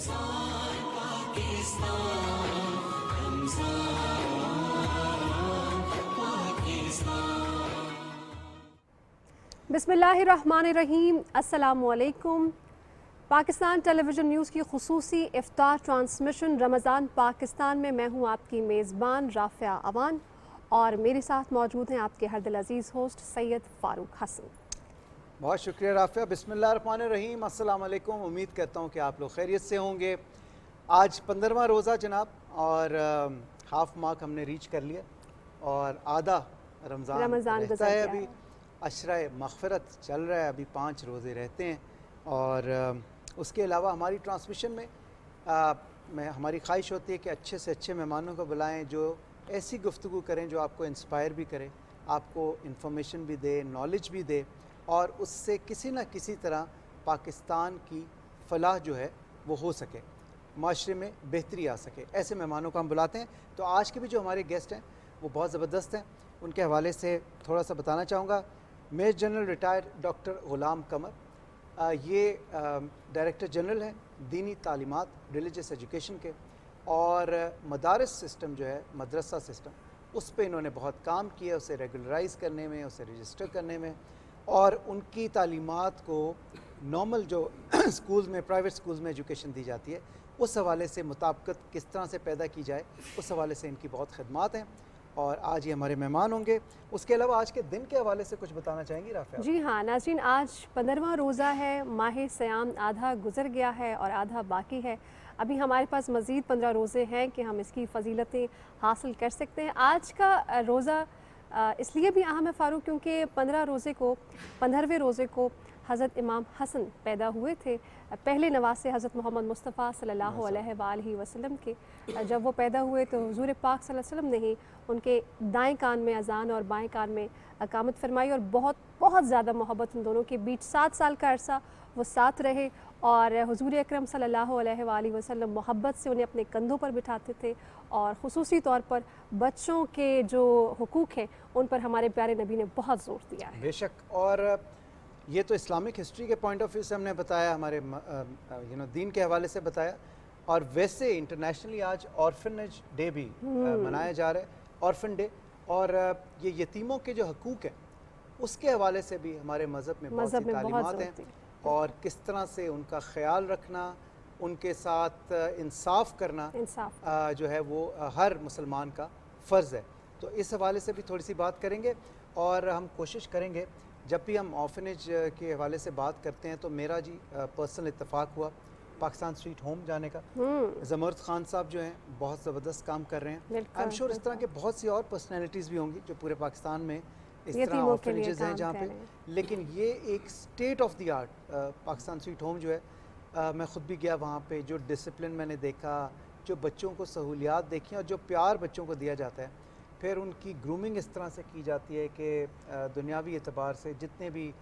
बिस्मिल्लाहिर्रहमानिर्रहीम। अस्सलामुअलैकुम। Pakistan television news की खुसूसी इफ्तार ट्रांसमिशन रमज़ान पाकिस्तान में मैं हूँ आपकी मेज़बान राफ़िया अवान और मेरे साथ मौजूद हैं आपके हरदिल अज़ीज़ होस्ट सैयद फ़ारूक हसन। बहुत शुक्रिया राफ़िया। बिस्मिल्लाहिर्रहमानिर्रहीम। अस्सलाम वालेकुम। उम्मीद करता हूँ कि आप लोग खैरियत से होंगे। आज 15वां रोज़ा जनाब, और हाफ मार्क हमने रीच कर लिया और आधा रमज़ान रहता है। अभी अशरा मग़फ़िरत चल रहा है, अभी 5 रोज़े रहते हैं। और उसके अलावा हमारी ट्रांसमिशन में हमारी ख्वाहिश होती है कि अच्छे से अच्छे मेहमानों को बुलाएं जो ऐसी गुफ्तगू करें जो आपको इंस्पायर भी करे, आपको इन्फॉर्मेशन भी दे, नॉलेज भी दे, और उससे किसी न किसी तरह पाकिस्तान की फ़लाह जो है वो हो सके, माशरे में बेहतरी आ सके। ऐसे मेहमानों को हम बुलाते हैं। तो आज के भी जो हमारे गेस्ट हैं वो बहुत ज़बरदस्त हैं। उनके हवाले से थोड़ा सा बताना चाहूँगा। मेजर जनरल रिटायर्ड डॉक्टर ग़ुलाम कमर, ये डायरेक्टर जनरल हैं दीनी तालीमात रिलीजियस एजुकेशन के, और मदारस सिस्टम जो है, मदरसा सिस्टम, उस पे इन्होंने बहुत काम किया, उसे रेगुलराइज़ करने में, उसे रजिस्टर करने में, और उनकी तालीमात को नॉर्मल जो स्कूल्स में, प्राइवेट स्कूल्स में एजुकेशन दी जाती है, उस हवाले से मुताबिकत किस तरह से पैदा की जाए, उस हवाले से इनकी बहुत खदमात हैं। और आज ये हमारे मेहमान होंगे। उसके अलावा आज के दिन के हवाले से कुछ बताना चाहेंगी राफ़िया? जी हाँ नाज़रीन, आज 15वां रोज़ा है। माह सयाम आधा गुज़र गया है और आधा बाकी है। अभी हमारे पास मज़ीद 15 रोज़े हैं कि हम इसकी फ़जीलतें हासिल कर सकते हैं। आज का रोज़ा इसलिए भी अहम है फ़ारूक क्योंकि 15वें रोज़े को हज़रत इमाम हसन पैदा हुए थे, पहले नवासे हज़रत मोहम्मद मुस्तफ़ा सल्लल्लाहु अलैहि वसल्लम के। जब वो पैदा हुए तो हुज़ूर पाक सल्लल्लाहु अलैहि वसल्लम ने ही उनके दाएं कान में अज़ान और बाएं कान में अकामत फरमाई, और बहुत बहुत ज़्यादा मोहब्बत उन दोनों के बीच 7 साल का अरसा वो साथ रहे। और हुज़ूर अकरम सल्लल्लाहु अलैहि वसल्लम मोहब्बत से उन्हें अपने कंधों पर बिठाते थे, और ख़ुसूसी तौर पर बच्चों के जो हुकूक़ हैं उन पर हमारे प्यारे नबी ने बहुत ज़ोर दिया है। बेशक। और ये तो इस्लामिक हिस्ट्री के पॉइंट ऑफ व्यू से हमने बताया, हमारे दीन के हवाले से बताया, और वैसे इंटरनेशनली आज ऑर्फनेज डे भी मनाया जा रहा है, ऑर्फन डे। और ये यतीमों के जो हकूक़ हैं उसके हवाले से भी हमारे मज़हब में बहुत सी तालीमात हैं, और किस तरह से उनका ख़्याल रखना, उनके साथ इंसाफ करना जो है वो हर मुसलमान का फ़र्ज़ है। तो इस हवाले से भी थोड़ी सी बात करेंगे। और हम कोशिश करेंगे, जब भी हम ऑर्फनेज के हवाले से बात करते हैं, तो मेरा जी पर्सनल इत्तेफाक हुआ पाकिस्तान स्वीट होम जाने का। ज़मर्द ख़ान साहब जो हैं बहुत ज़बरदस्त काम कर रहे हैं। आई एम श्योर इस तरह के बहुत सी और पर्सनैलिटीज़ भी होंगी जो पूरे पाकिस्तान में इस तरह ऑर्फनेजेस हैं जहाँ पे, लेकिन ये एक state of the art Pakistan sweet home जो है, मैं ख़ुद भी गया वहाँ पे। जो डिसिप्लिन मैंने देखा, जो बच्चों को सहूलियात देखी, और जो प्यार बच्चों को दिया जाता है, फिर उनकी ग्रूमिंग इस तरह से की जाती है कि दुनियावी एतबार से जितने भी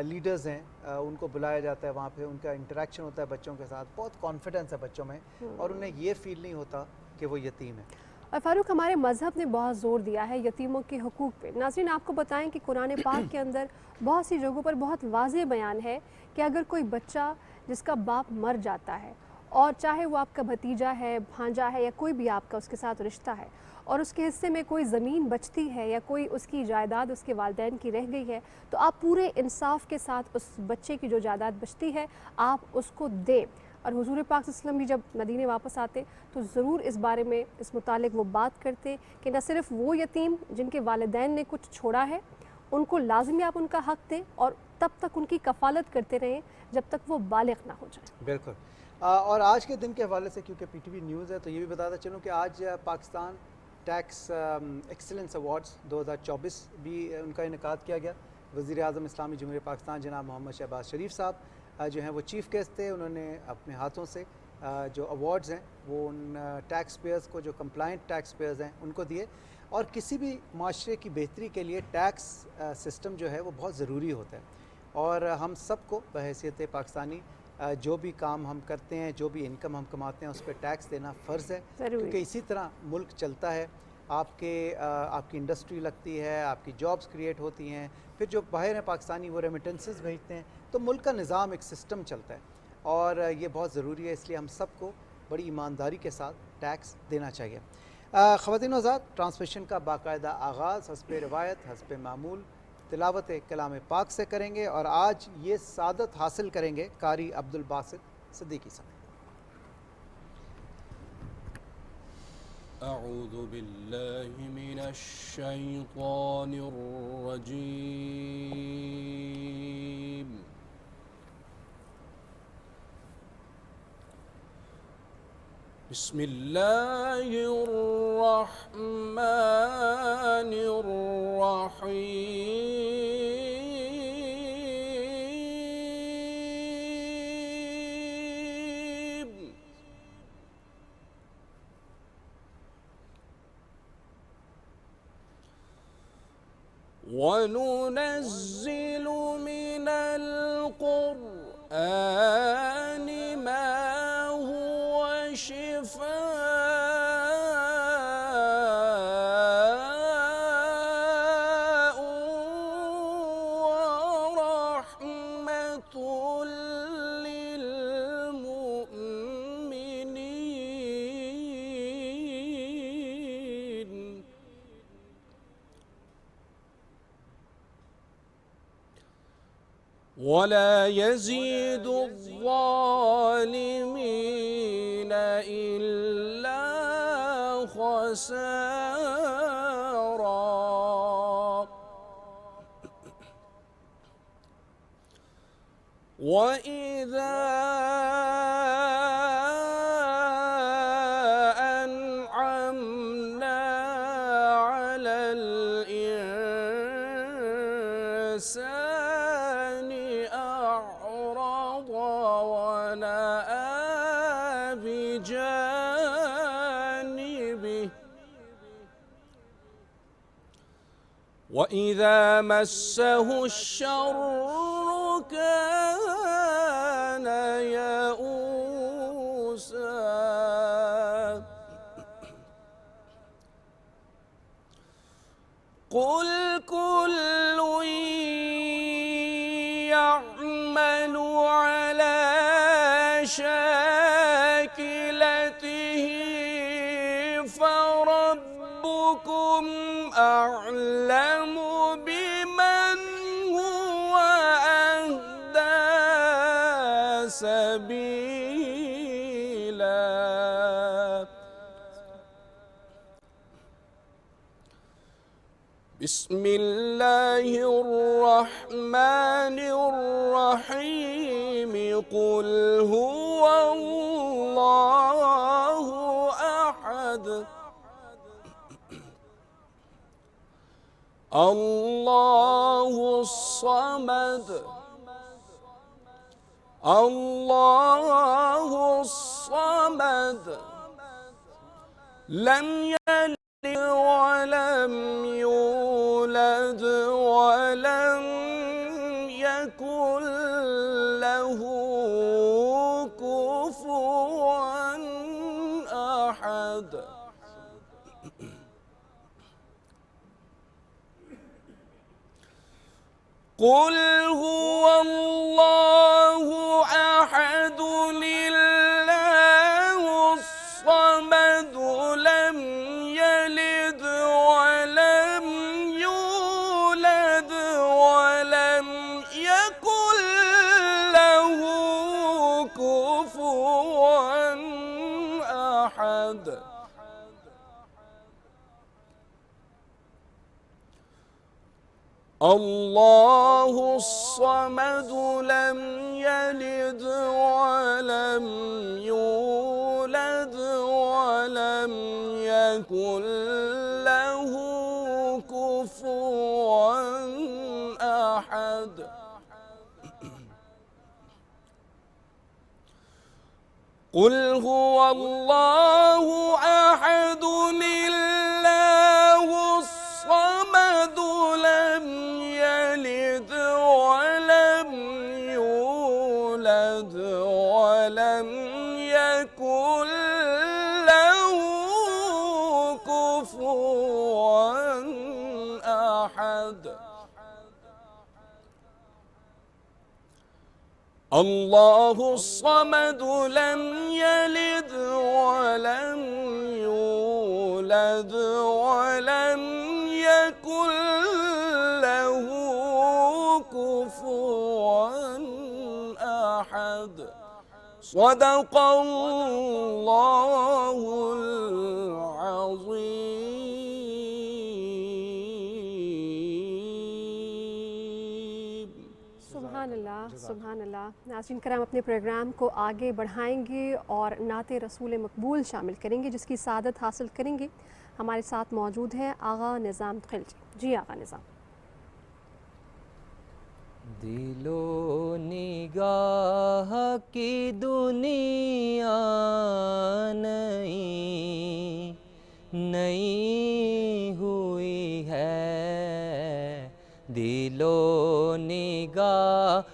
लीडर्स हैं उनको बुलाया जाता है वहाँ पे, उनका इंटरेक्शन होता है बच्चों के साथ, बहुत कॉन्फिडेंस है बच्चों में, और उन्हें ये फील नहीं होता कि वो यतीम है। और फ़ारूक, हमारे मज़हब ने बहुत ज़ोर दिया है यतीमों के हुकूक़ पे। नाज़रीन, आपको बताएं कि कुरान पाक के अंदर बहुत सी जगहों पर बहुत वाज़ेह बयान है कि अगर कोई बच्चा जिसका बाप मर जाता है, और चाहे वो आपका भतीजा है, भांजा है, या कोई भी आपका उसके साथ रिश्ता है, और उसके हिस्से में कोई ज़मीन बचती है या कोई उसकी जायदाद उसके वालिदैन की रह गई है, तो आप पूरे इंसाफ के साथ उस बच्चे की जो जायदाद बचती है आप उसको दें। और हुज़ूर पाक सल्लल्लाहु अलैहि वसल्लम भी जब मदीने वापस आते तो ज़रूर इस बारे में, इस मुतालिक वो बात करते कि न सिर्फ वो यतीम जिनके वालिदैन ने कुछ छोड़ा है उनको लाजमी आप उनका हक़ दें, और तब तक उनकी कफ़ालत करते रहें जब तक वो बालिग़ ना हो जाए। बिल्कुल। और आज के दिन के हवाले से क्योंकि PTV न्यूज़ है तो ये भी बताता चलूँ कि आज पाकिस्तान टैक्स एक्सीलेंस अवार्ड्स 2024 भी उनका इनेकाद किया गया। वज़ीर आज़म इस्लामी जमहूरियत पाकिस्तान जनाब मोहम्मद शहबाज शरीफ साहब जो हैं वो चीफ़ गेस्ट थे। उन्होंने अपने हाथों से जो अवार्ड्स हैं वो उन टैक्स पेयर्स को, जो कंप्लाइंट टैक्स पेयर्स हैं, उनको दिए। और किसी भी माशरे की बेहतरी के लिए टैक्स सिस्टम जो है वो बहुत ज़रूरी होता है, और हम सबको बहैसियत पाकिस्तानी जो भी काम हम करते हैं, जो भी इनकम हम कमाते हैं, उस पर टैक्स देना फ़र्ज़ है, क्योंकि इसी तरह मुल्क चलता है। आपकी इंडस्ट्री लगती है, आपकी जॉब्स क्रिएट होती हैं, फिर जो बाहर हैं पाकिस्तानी वो रेमिटेंसेस भेजते हैं, तो मुल्क का निज़ाम एक सिस्टम चलता है। اور یہ بہت ضروری ہے، اس لیے ہم سب کو بڑی ایمانداری کے ساتھ ٹیکس دینا چاہیے۔ خواتین و حضرات، ٹرانسمیشن کا باقاعدہ آغاز حسب روایت حسب معمول تلاوت کلام پاک سے کریں گے، اور آج یہ سعادت حاصل کریں گے قاری عبدالباسط صدیقی صاحب۔ اعوذ باللہ من الشیطان الرجیم بسم اللہ الرحمن الرحیم وَنُنَزِّلُ مِنَ الْقُرْآنِ مَا هُوَ شِفَاءٌ وَرَحْمَةٌ لِّلْمُؤْمِنِينَ وَلَا يَزِيدُ الظَّالِمِينَ إِلَّا خَسَارًا وَإِذَا أَنْعَمْنَا عَلَى الْإِنسَانِ أَعْرَضَ وَنَأَىٰ بِجَانِبِهِ وَإِذَا مَسَّهُ الشَّرُّ كَانَ يَئُوسًا قُلْ كُلٌّ يَعْمَلُ عَلَى شَاكِلَتِهِ فَرَبُّكُمْ أَعْلَمُ بِمَنْ هُوَ أَهْدَىٰ سَبِيلًا بسم اللہ الرحمن الرحیم قل هو اللہ احد اللہ الصمد اللہ الصمد لم يلد ولم يولد ولم يكن له كفوا أحد قل هو الله أحد الله الصمد لم يلد ولم يولد ولم يكن له كفوا أحد اللہ الصمد لم يلد ولم يولد ولم يكن له كفوا أحد قل هو الله أحد الله الصمد لم يلد ولم يولد ولم يكن له كفوا أحد الله الصمد لم يلد ولم يولد ولم يكن له كفوا أحد صدق الله العظيم. सुबहान अल्लाह। नाज़रीन करम, अपने प्रोग्राम को आगे बढ़ाएंगे और नात रसूल मकबूल शामिल करेंगे जिसकी सादत हासिल करेंगे। हमारे साथ मौजूद हैं आगा निज़ाम खिलजी। जी आगा निज़ाम। दिलो निगाह की दुनिया नई नई हुई है, दिलो निगाह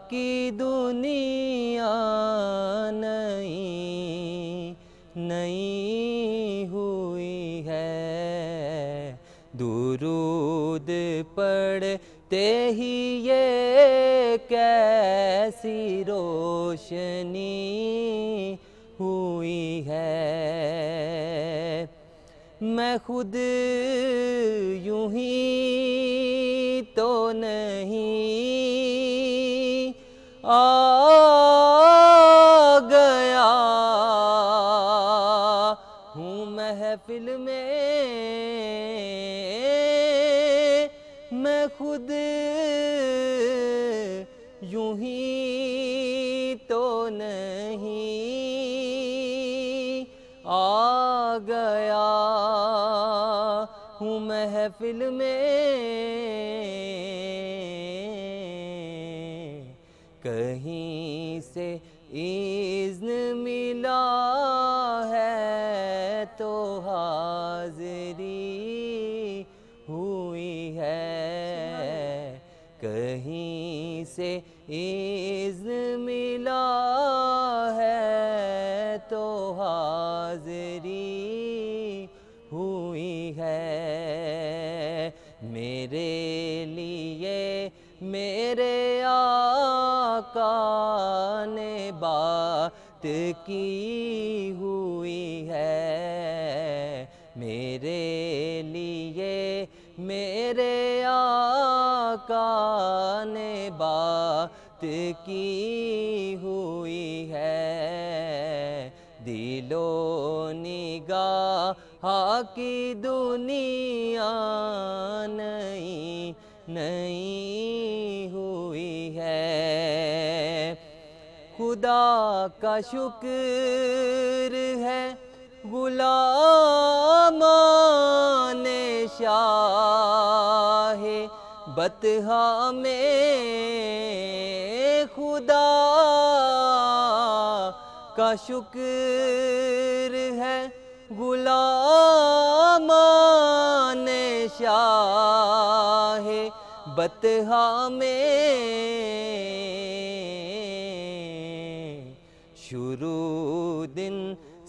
की दुनिया नई नई हुई है। दुरूद पढ़ते ही ये कैसी रोशनी हुई है। मैं खुद यूं ही तो नहीं आ गया हूँ महफिल में, मैं खुद यूं ही तो नहीं आ गया हूँ महफिल में। कहीं से इज़्न मिला है तो हाज़री हुई है। कहीं से इज़्न मिला है तो हाज़री हुई है। मेरे लिए मेरे आका ने बात की हुई है। मेरे लिए मेरे आका ने बात की हुई है। दिलो निगाह की दुनिया नई नई हुई है। खुदा का शुक्र है गुलामाने शाहे बतहा में, खुदा का शुक्र है गुलामाने शाहे बतहा में। शुरू दिन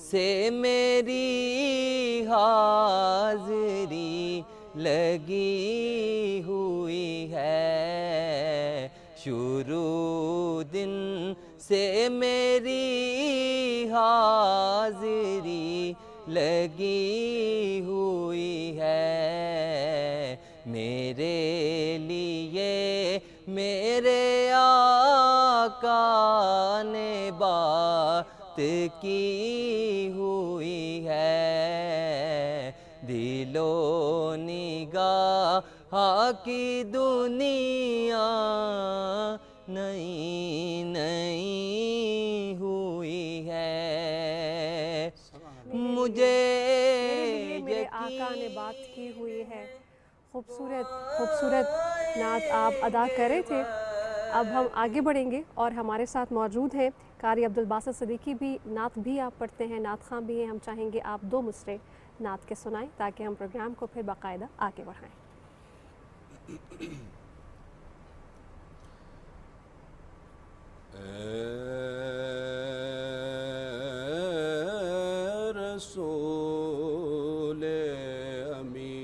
से मेरी हाज़री लगी हुई है। शुरू दिन से मेरी हाज़री लगी हुई है। मेरे लिए मेरे आका ने बात की हुई है। दिलो निगाह की दुनिया नई नई हुई है। मुझे मेरे आका ने बात की हुई है। खूबसूरत खूबसूरत नात आप अदा कर रहे थे। अब हम आगे बढ़ेंगे और हमारे साथ मौजूद हैं कारी अब्दुल बासित सिद्दीकी भी। नात भी आप पढ़ते हैं, नात ख़ां भी हैं। हम चाहेंगे आप दो मिसरे नात के सुनाएं ताकि हम प्रोग्राम को फिर बाकायदा आगे बढ़ाएं। रसूल अमीन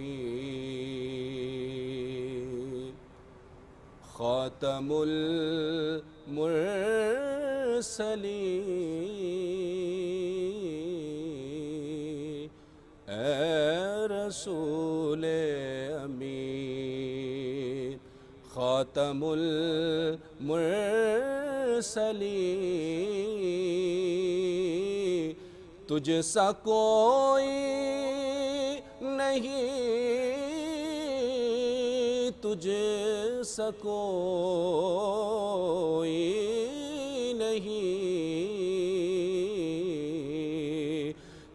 خاتم المرسلین اے رسول امین خاتم المرسلین تجھ سا کوئی نہیں تجھ سا کوئی نہیں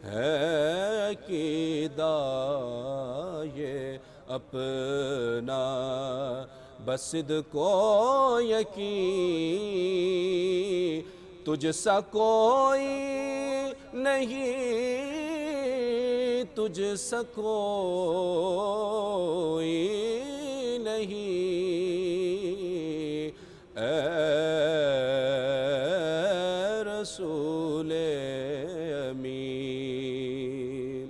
ہے عقیدہ یہ اپنا بس صدق و یقین تجھ سا کوئی نہیں تجھ سا کوئی نہیں اے رسول امین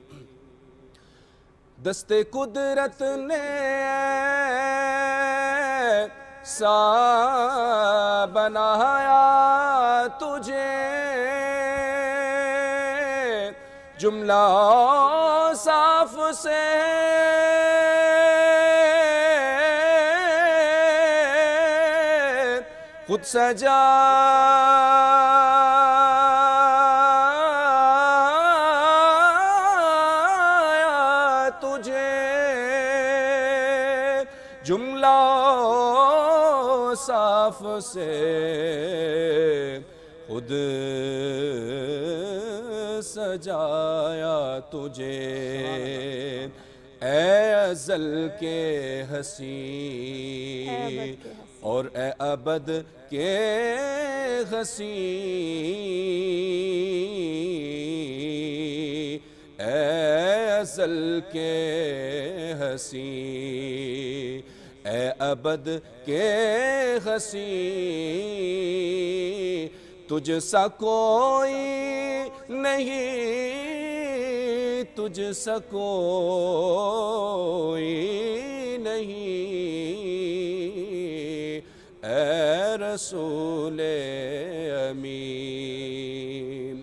دست قدرت نے سا بنایا تجھے جملہ صاف سے خود سجایا تجھے جملہ صاف سے خود سجایا تجھے اے ازل کے حسین اور اے ابد کے حسین اے ازل کے حسین اے ابد کے حسین تجھ سا کوئی نہیں تجھ سا کوئی نہیں اے رسول امین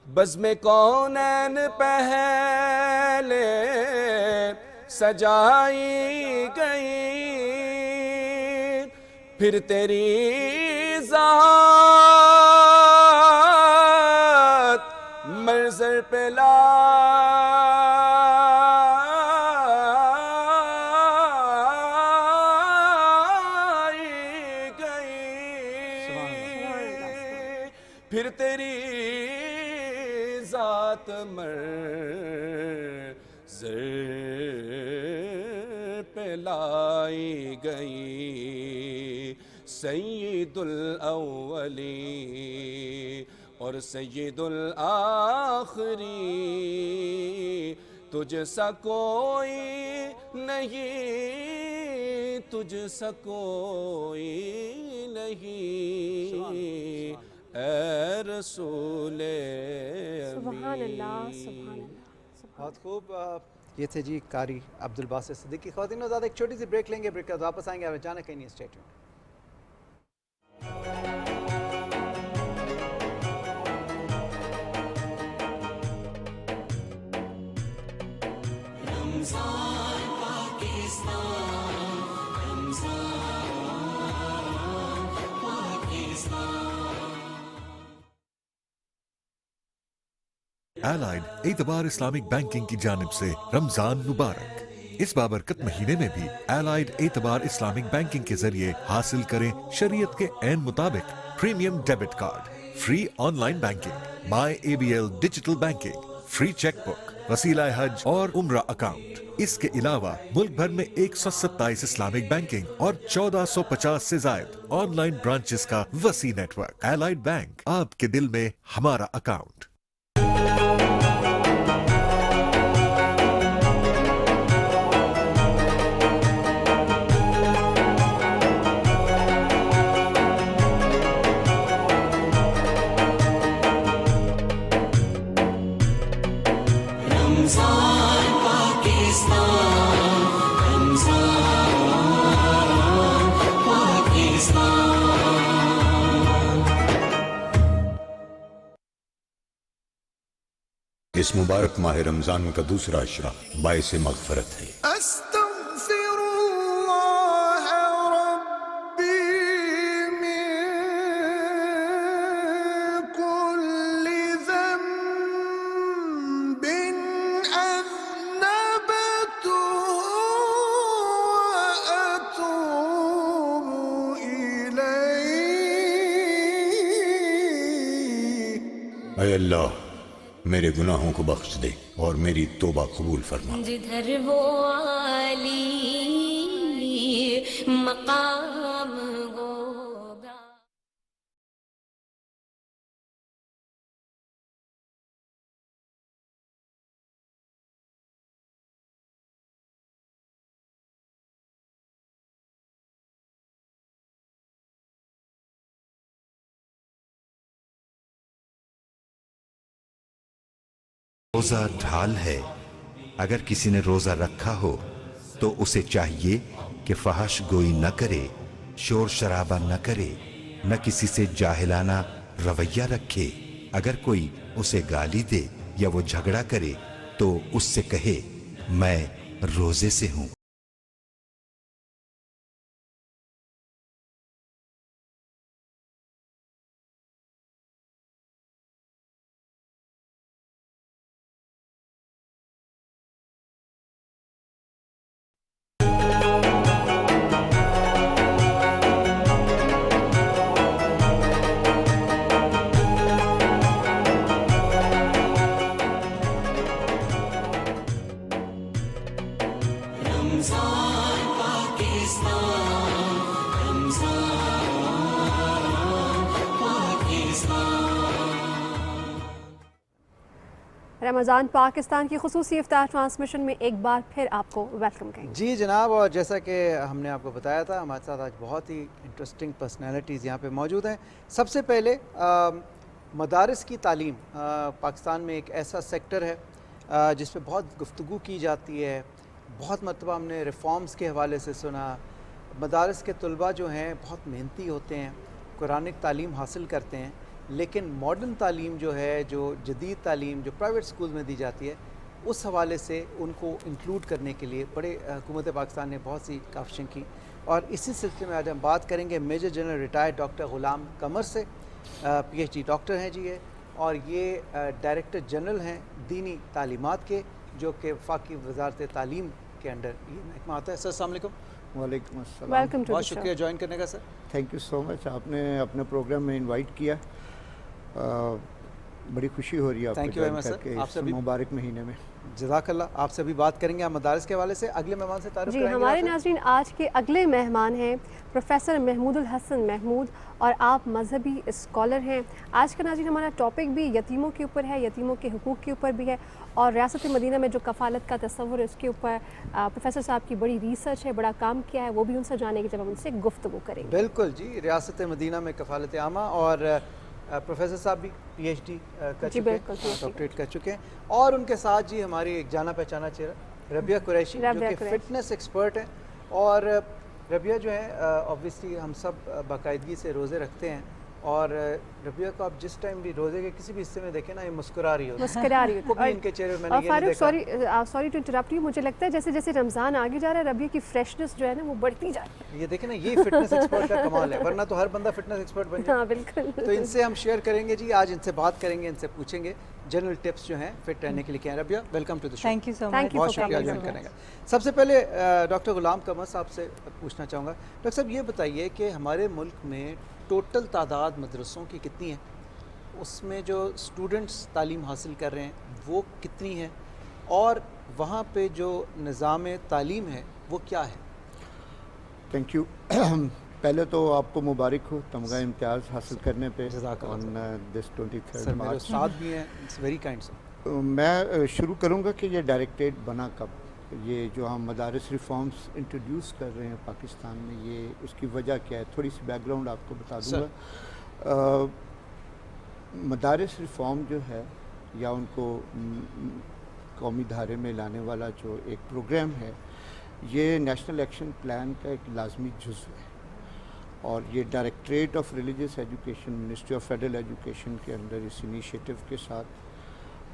بزم کونین پہلے سجائی گئی پھر تیری ذات منظر پہ لائی گئی پھر تیری ذات منظر پہ لائی گئی سید الاولی اور سید الآخری تجھ سا کوئی نہیں تجھ سا کوئی نہیں اے رسول سبحان اللہ سبحان اللہ بہت خوب یہ تھے جی قاری عبدالباسط صدیقی خواتین و حضرات ایک چھوٹی سی بریک لیں گے بریک کے بعد واپس آئیں گے آپ جانا کہیں نہیں اسٹے ٹیونڈ Allied اعتبار اسلامک بینکنگ کی جانب سے رمضان مبارک اس بابرکت مہینے میں بھی Allied اعتبار اسلامک بینکنگ کے ذریعے حاصل کریں شریعت کے عین مطابق premium debit card free on line banking my ABL digital banking free cheque book وسیلہ حج اور عمرہ اکاؤنٹ اس کے علاوہ ملک بھر میں 127 اسلامک بینکنگ اور 1450 سے زائد آن لائن برانچز کا وسیع نیٹ ورک Allied بینک آپ کے دل میں ہمارا اکاؤنٹ इस मुबारक माह रमजान का दूसरा अशरा बाइस मगफरत है। अस्तग़फिरुल्लाह रब्बी मिन कुल्ली ज़ंबिन अज़नबतुहु व अतूबु इलैह। ऐ अल्लाह मेरे गुनाहों को बख्श दे और मेरी तौबा कबूल फरमा। जिधर वो आली मकाम होगा। रोज़ा ढाल है। अगर किसी ने रोज़ा रखा हो तो उसे चाहिए कि फहश गोई न करे, शोर शराबा न करे, न किसी से जाहिलाना रवैया रखे। अगर कोई उसे गाली दे या वो झगड़ा करे तो उससे कहे मैं रोज़े से हूँ। रमज़ान पाकिस्तान की खुसूसी इफ्तार ट्रांसमिशन में एक बार फिर आपको वेलकम करेंगे। जी जनाब, और जैसा कि हमने आपको बताया था, हमारे साथ आज बहुत ही इंटरेस्टिंग पर्सनैलिटीज़ यहाँ पे मौजूद हैं। सबसे पहले मदारिस की तालीम पाकिस्तान में एक ऐसा सेक्टर है जिस पे बहुत गुफ्तगू की जाती है। बहुत मरतबा हमने रिफॉर्म्स के हवाले से सुना। मदारिस के तलबा जो हैं बहुत मेहनती होते हैं, कुरानिक तालीम हासिल करते हैं, लेकिन मॉडर्न तालीम जो है, जो जदीद तालीम जो प्राइवेट स्कूल में दी जाती है, उस हवाले से उनको इंक्लूड करने के लिए बड़े हुकूमत पाकिस्तान ने बहुत सी काविशें की। और इसी सिलसिले में आज हम बात करेंगे मेजर जनरल रिटायर्ड डॉक्टर ग़ुलाम कमर से। PhD डॉक्टर हैं जी ये, और ये डायरेक्टर जनरल हैं दीनी तालीमात के, जो कि वफाकी वज़ारत तालीम के अंडर ये महकमा आता है। सर अस्सलाम वालेकुम। वालेकुम अस्सलाम। वेलकम टू बहुत शुक्रिया ज्वाइन करने का sir. Thank you so much, आपने अपने प्रोग्राम में इनवाइट किया। बड़ी खुशी हो रही है Thank आपको you very join much, sir. करके आपसे इस भी- मुबारक महीने में। जज़ाकल्लाह। आपसे अभी बात करेंगे आप मदारिस के हवाले से। अगले मेहमान से तारुफ जी, कराएंगे हमारे आपसे। नाज़रीन आज के अगले मेहमान हैं प्रोफेसर महमूदुल हसन महमूद, और आप मजहबी स्कॉलर हैं। आज का नाज़रीन हमारा टॉपिक भी यतीमों के ऊपर है, यतीमों के हुकूक़ के ऊपर भी है, और रियासत मदीना में जो कफ़ालत का तस्वुर है उसके ऊपर प्रोफेसर साहब की बड़ी रिसर्च है, बड़ा काम किया है, वो भी उनसे जानेंगे जब हम उनसे गुफ्तगू करेंगे। बिल्कुल जी, रियासत मदीना में कफ़ालत आमा, और प्रोफेसर साहब भी PhD कर जी, चुके बिल्कुल, हैं, PhD। डॉक्टरेट कर चुके हैं। और उनके साथ जी हमारी एक जाना पहचाना चेहरा रबिया कुरैशी, जो रबिया कि कुरैशी। फ़िटनेस एक्सपर्ट हैं। और रबिया जो है ऑब्वियसली हम सब बाकायदगी से रोज़े रखते हैं, और रबिया को आप जिस टाइम भी रोज़े के किसी भी हिस्से में देखें ना, ये मुस्कुरा रही होती है। मुस्करा रही कभी इनके चेहरे पे मैंने और ये नहीं फारूक, देखा। सॉरी टू इंटरप्ट यू, मुझे लगता है जैसे जैसे रमज़ान आगे जा रहा है रबिया की फ्रेशनेस जो है ना वो बढ़ती जा रही ये देखें ना, ये फिटनेस एक्सपर्ट का कमाल है, वरना तो हर बंदा फिटनेस एक्सपर्ट बन है। जाए। हाँ बिल्कुल। तो इनसे हम शेयर करेंगे जी, आज इनसे बात करेंगे, इनसे पूछेंगे जनरल टिप्स जो हैं फिट रहने के लिए क्या है। Rabia, welcome to the show. Thank you so Thank much. you बहुत for शुक्रिया coming. ज्वाइन करने का। सबसे पहले डॉक्टर ग़ुलाम कमर साहब से पूछना चाहूँगा। डॉक्टर साहब ये बताइए कि हमारे मुल्क में टोटल तादाद मदरसों की कितनी है, उसमें जो स्टूडेंट्स तालीम हासिल कर रहे हैं वो कितनी है, और वहाँ पे जो निज़ाम तालीम है वो क्या है? Thank you. पहले तो आपको मुबारक हो तमगा इम्तियाज़ हासिल करने पे जज़ाकल्लाह ऑन दिस सर 23 मेरे मार्च। उस्ताद भी हैं, इट्स वेरी काइंड सर। मैं शुरू करूंगा कि ये डायरेक्टरेट बना कब। ये जो हम मदारिस रिफॉर्म्स इंट्रोड्यूस कर रहे हैं पाकिस्तान में, ये उसकी वजह क्या है, थोड़ी सी बैकग्राउंड आपको बता दूंगा। मदारिस रिफॉर्म जो है, या उनको कौमी धारे में लाने वाला जो एक प्रोग्राम है, ये नेशनल एक्शन प्लान का एक लाजमी जुज़ है, और ये directorate of religious education, ministry of federal education के अंदर इस इनिशिएटिव के साथ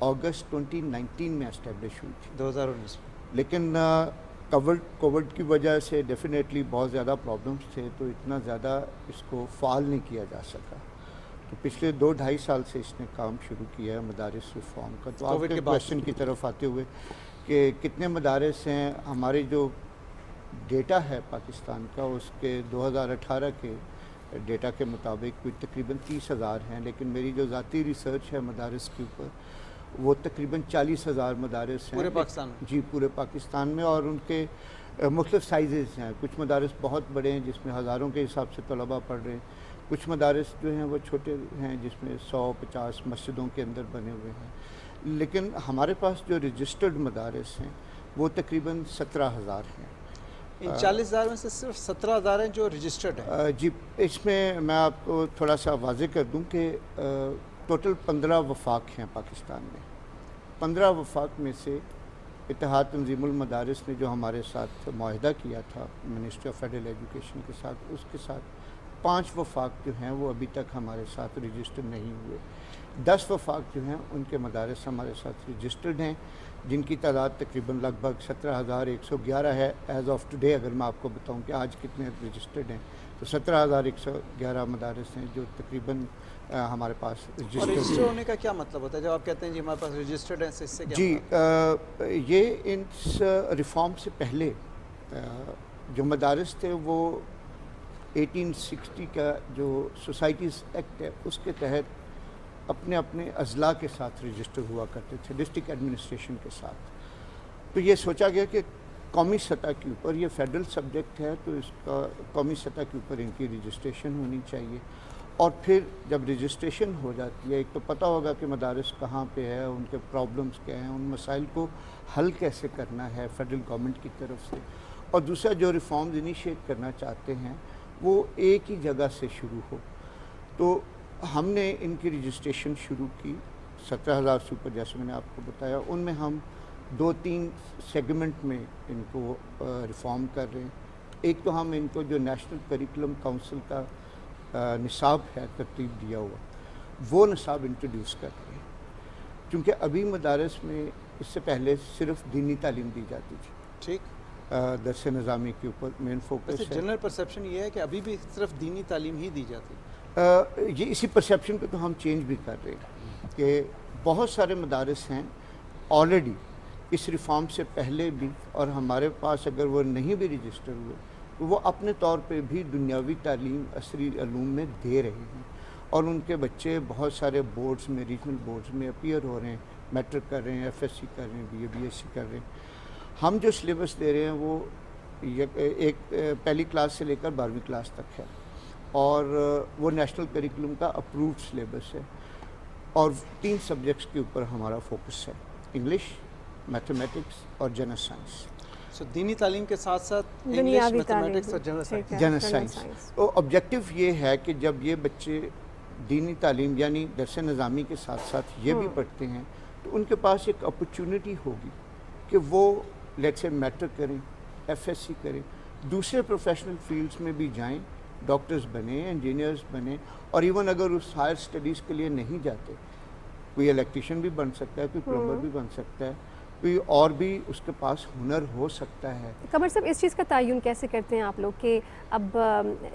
अगस्त 2019 में एस्टेब्लिश हुई थी, 2019 लेकिन कोविड की वजह से डेफिनेटली बहुत ज़्यादा प्रॉब्लम्स थे, तो इतना ज़्यादा इसको फाल नहीं किया जा सका। तो पिछले 2-2.5 साल से इसने काम शुरू किया है मदारिस रिफॉर्म का। तो कोविड आपके के बाद क्वेश्चन की तरफ आते हुए कि कितने मदारिस हैं, हमारे जो डेटा है पाकिस्तान का उसके 2018 के डेटा के मुताबिक कोई तकरीबन 30,000 हैं, लेकिन मेरी जो ज़ाती रिसर्च है मदारिस के ऊपर वो तकरीबन 40,000 मदारिस हैं पूरे पाकिस्तान में? जी, पूरे पाकिस्तान में। और उनके मुख्तलिफ साइज़ हैं, कुछ मदारिस बहुत बड़े हैं जिसमें हज़ारों के हिसाब से तलबा पढ़ रहे हैं, कुछ मदारिस जो हैं वो छोटे हैं जिसमें 100-50 मस्जिदों के अंदर बने हुए हैं। लेकिन हमारे पास जो रजिस्टर्ड मदारिस हैं वो तकरीबन 17,000 हैं। इन 40,000 में से सिर्फ 17,000 हैं जो रजिस्टर्ड हैं? जी, इसमें मैं आपको थोड़ा सा वाज़े कर दूं कि टोटल 15 वफाक हैं पाकिस्तान में। 15 वफाक में से इत्तेहाद तंजीमुल मदारिस ने जो हमारे साथ मुआहदा किया था मिनिस्ट्री ऑफ फेडरल एजुकेशन के साथ, उसके साथ 5 वफाक जो हैं वो अभी तक हमारे साथ रजिस्टर्ड नहीं हुए। 10 वफाक जो हैं उनके मदारिस हमारे साथ रजिस्टर्ड हैं, जिनकी तादाद तकरीबन लगभग 17,111 है एज़ ऑफ टुडे। अगर मैं आपको बताऊं कि आज कितने रजिस्टर्ड हैं, तो 17,111 मदारिस हैं जो तकरीबन हमारे पास और रजिस्टर्ड रजिस्टर होने का क्या मतलब होता है जब आप कहते हैं जी हमारे पास रजिस्टर्ड है, इससे क्या जी? मतलब? ये इस रिफॉर्म से पहले जो मदारिस थे वो 1860 का जो सोसाइटीज़ एक्ट है उसके तहत अपने अपने अजला के साथ रजिस्टर हुआ करते थे, डिस्ट्रिक्ट एडमिनिस्ट्रेशन के साथ। तो ये सोचा गया कि कौमी सतह के ऊपर, ये फेडरल सब्जेक्ट है तो इसका कौमी सतह के ऊपर इनकी रजिस्ट्रेशन होनी चाहिए। और फिर जब रजिस्ट्रेशन हो जाती है, एक तो पता होगा कि मदारिस कहाँ पे है, उनके प्रॉब्लम्स क्या हैं, उन मसाइल को हल कैसे करना है फेडरल गवर्नमेंट की तरफ से। और दूसरा जो रिफॉर्म्स इनिशिएट करना चाहते हैं वो एक ही जगह से शुरू हो। तो हमने इनकी रजिस्ट्रेशन शुरू की 17,000 से ऊपर, जैसे मैंने आपको बताया। उनमें हम 2-3 सेगमेंट में इनको रिफॉर्म कर रहे हैं। एक तो हम इनको जो नेशनल करिकुलम काउंसिल का निसाब है तरतीब दिया हुआ, वो निसाब इंट्रोड्यूस कर रहे हैं, क्योंकि अभी मदारस में इससे पहले सिर्फ दीनी तालीम दी जाती थी। ठीक, दरस निज़ामी के ऊपर मेन फोकस है। जनरल परसेप्शन ये है कि अभी भी सिर्फ दीनी तालीम ही दी जाती है। ये इसी परसेप्शन को तो हम चेंज भी कर रहे हैं कि बहुत सारे मदारस हैं ऑलरेडी इस रिफॉर्म से पहले भी, और हमारे पास अगर वो नहीं भी रजिस्टर हुए तो वो अपने तौर पे भी दुनियावी तालीम असरी अलूम में दे रहे हैं। और उनके बच्चे बहुत सारे बोर्ड्स में, रीजनल बोर्ड्स में अपीयर हो रहे हैं, मैट्रिक कर रहे हैं, एफएससी कर रहे हैं, बीए बीएससी कर रहे हैं। हम जो सिलेबस दे रहे हैं वो एक पहली क्लास से लेकर 12वीं क्लास तक है, और वो नेशनल करिकुलम का अप्रूव्ड सिलेबस है। और 3 सब्जेक्ट्स के ऊपर हमारा फोकस है, इंग्लिश, मैथमेटिक्स और जनरल साइंस। सो दीनी तालीम के साथ साथ इंग्लिश, दुनियावी मैथमेटिक्स और तालीम, जनरल ठीक साइंस। है, जनरल जनरल साइंस। तो ऑब्जेक्टिव ये है कि जब ये बच्चे दीनी तालीम यानी दरस निज़ामी के साथ साथ ये भी पढ़ते हैं तो उनके पास एक अपॉर्चुनिटी होगी कि वो लेट्स से मैट्रिक करें, एफएससी करें, दूसरे प्रोफेशनल फील्ड्स में भी जाएं, डॉक्टर्स बने, इंजीनियर्स बने, और इवन अगर उस हायर स्टडीज़ के लिए नहीं जाते, कोई इलेक्ट्रीशियन भी बन सकता है, कोई प्लम्बर भी बन सकता है, कोई और भी उसके पास हुनर हो सकता है। कमर साहब, इस चीज़ का तयन कैसे करते हैं आप लोग कि अब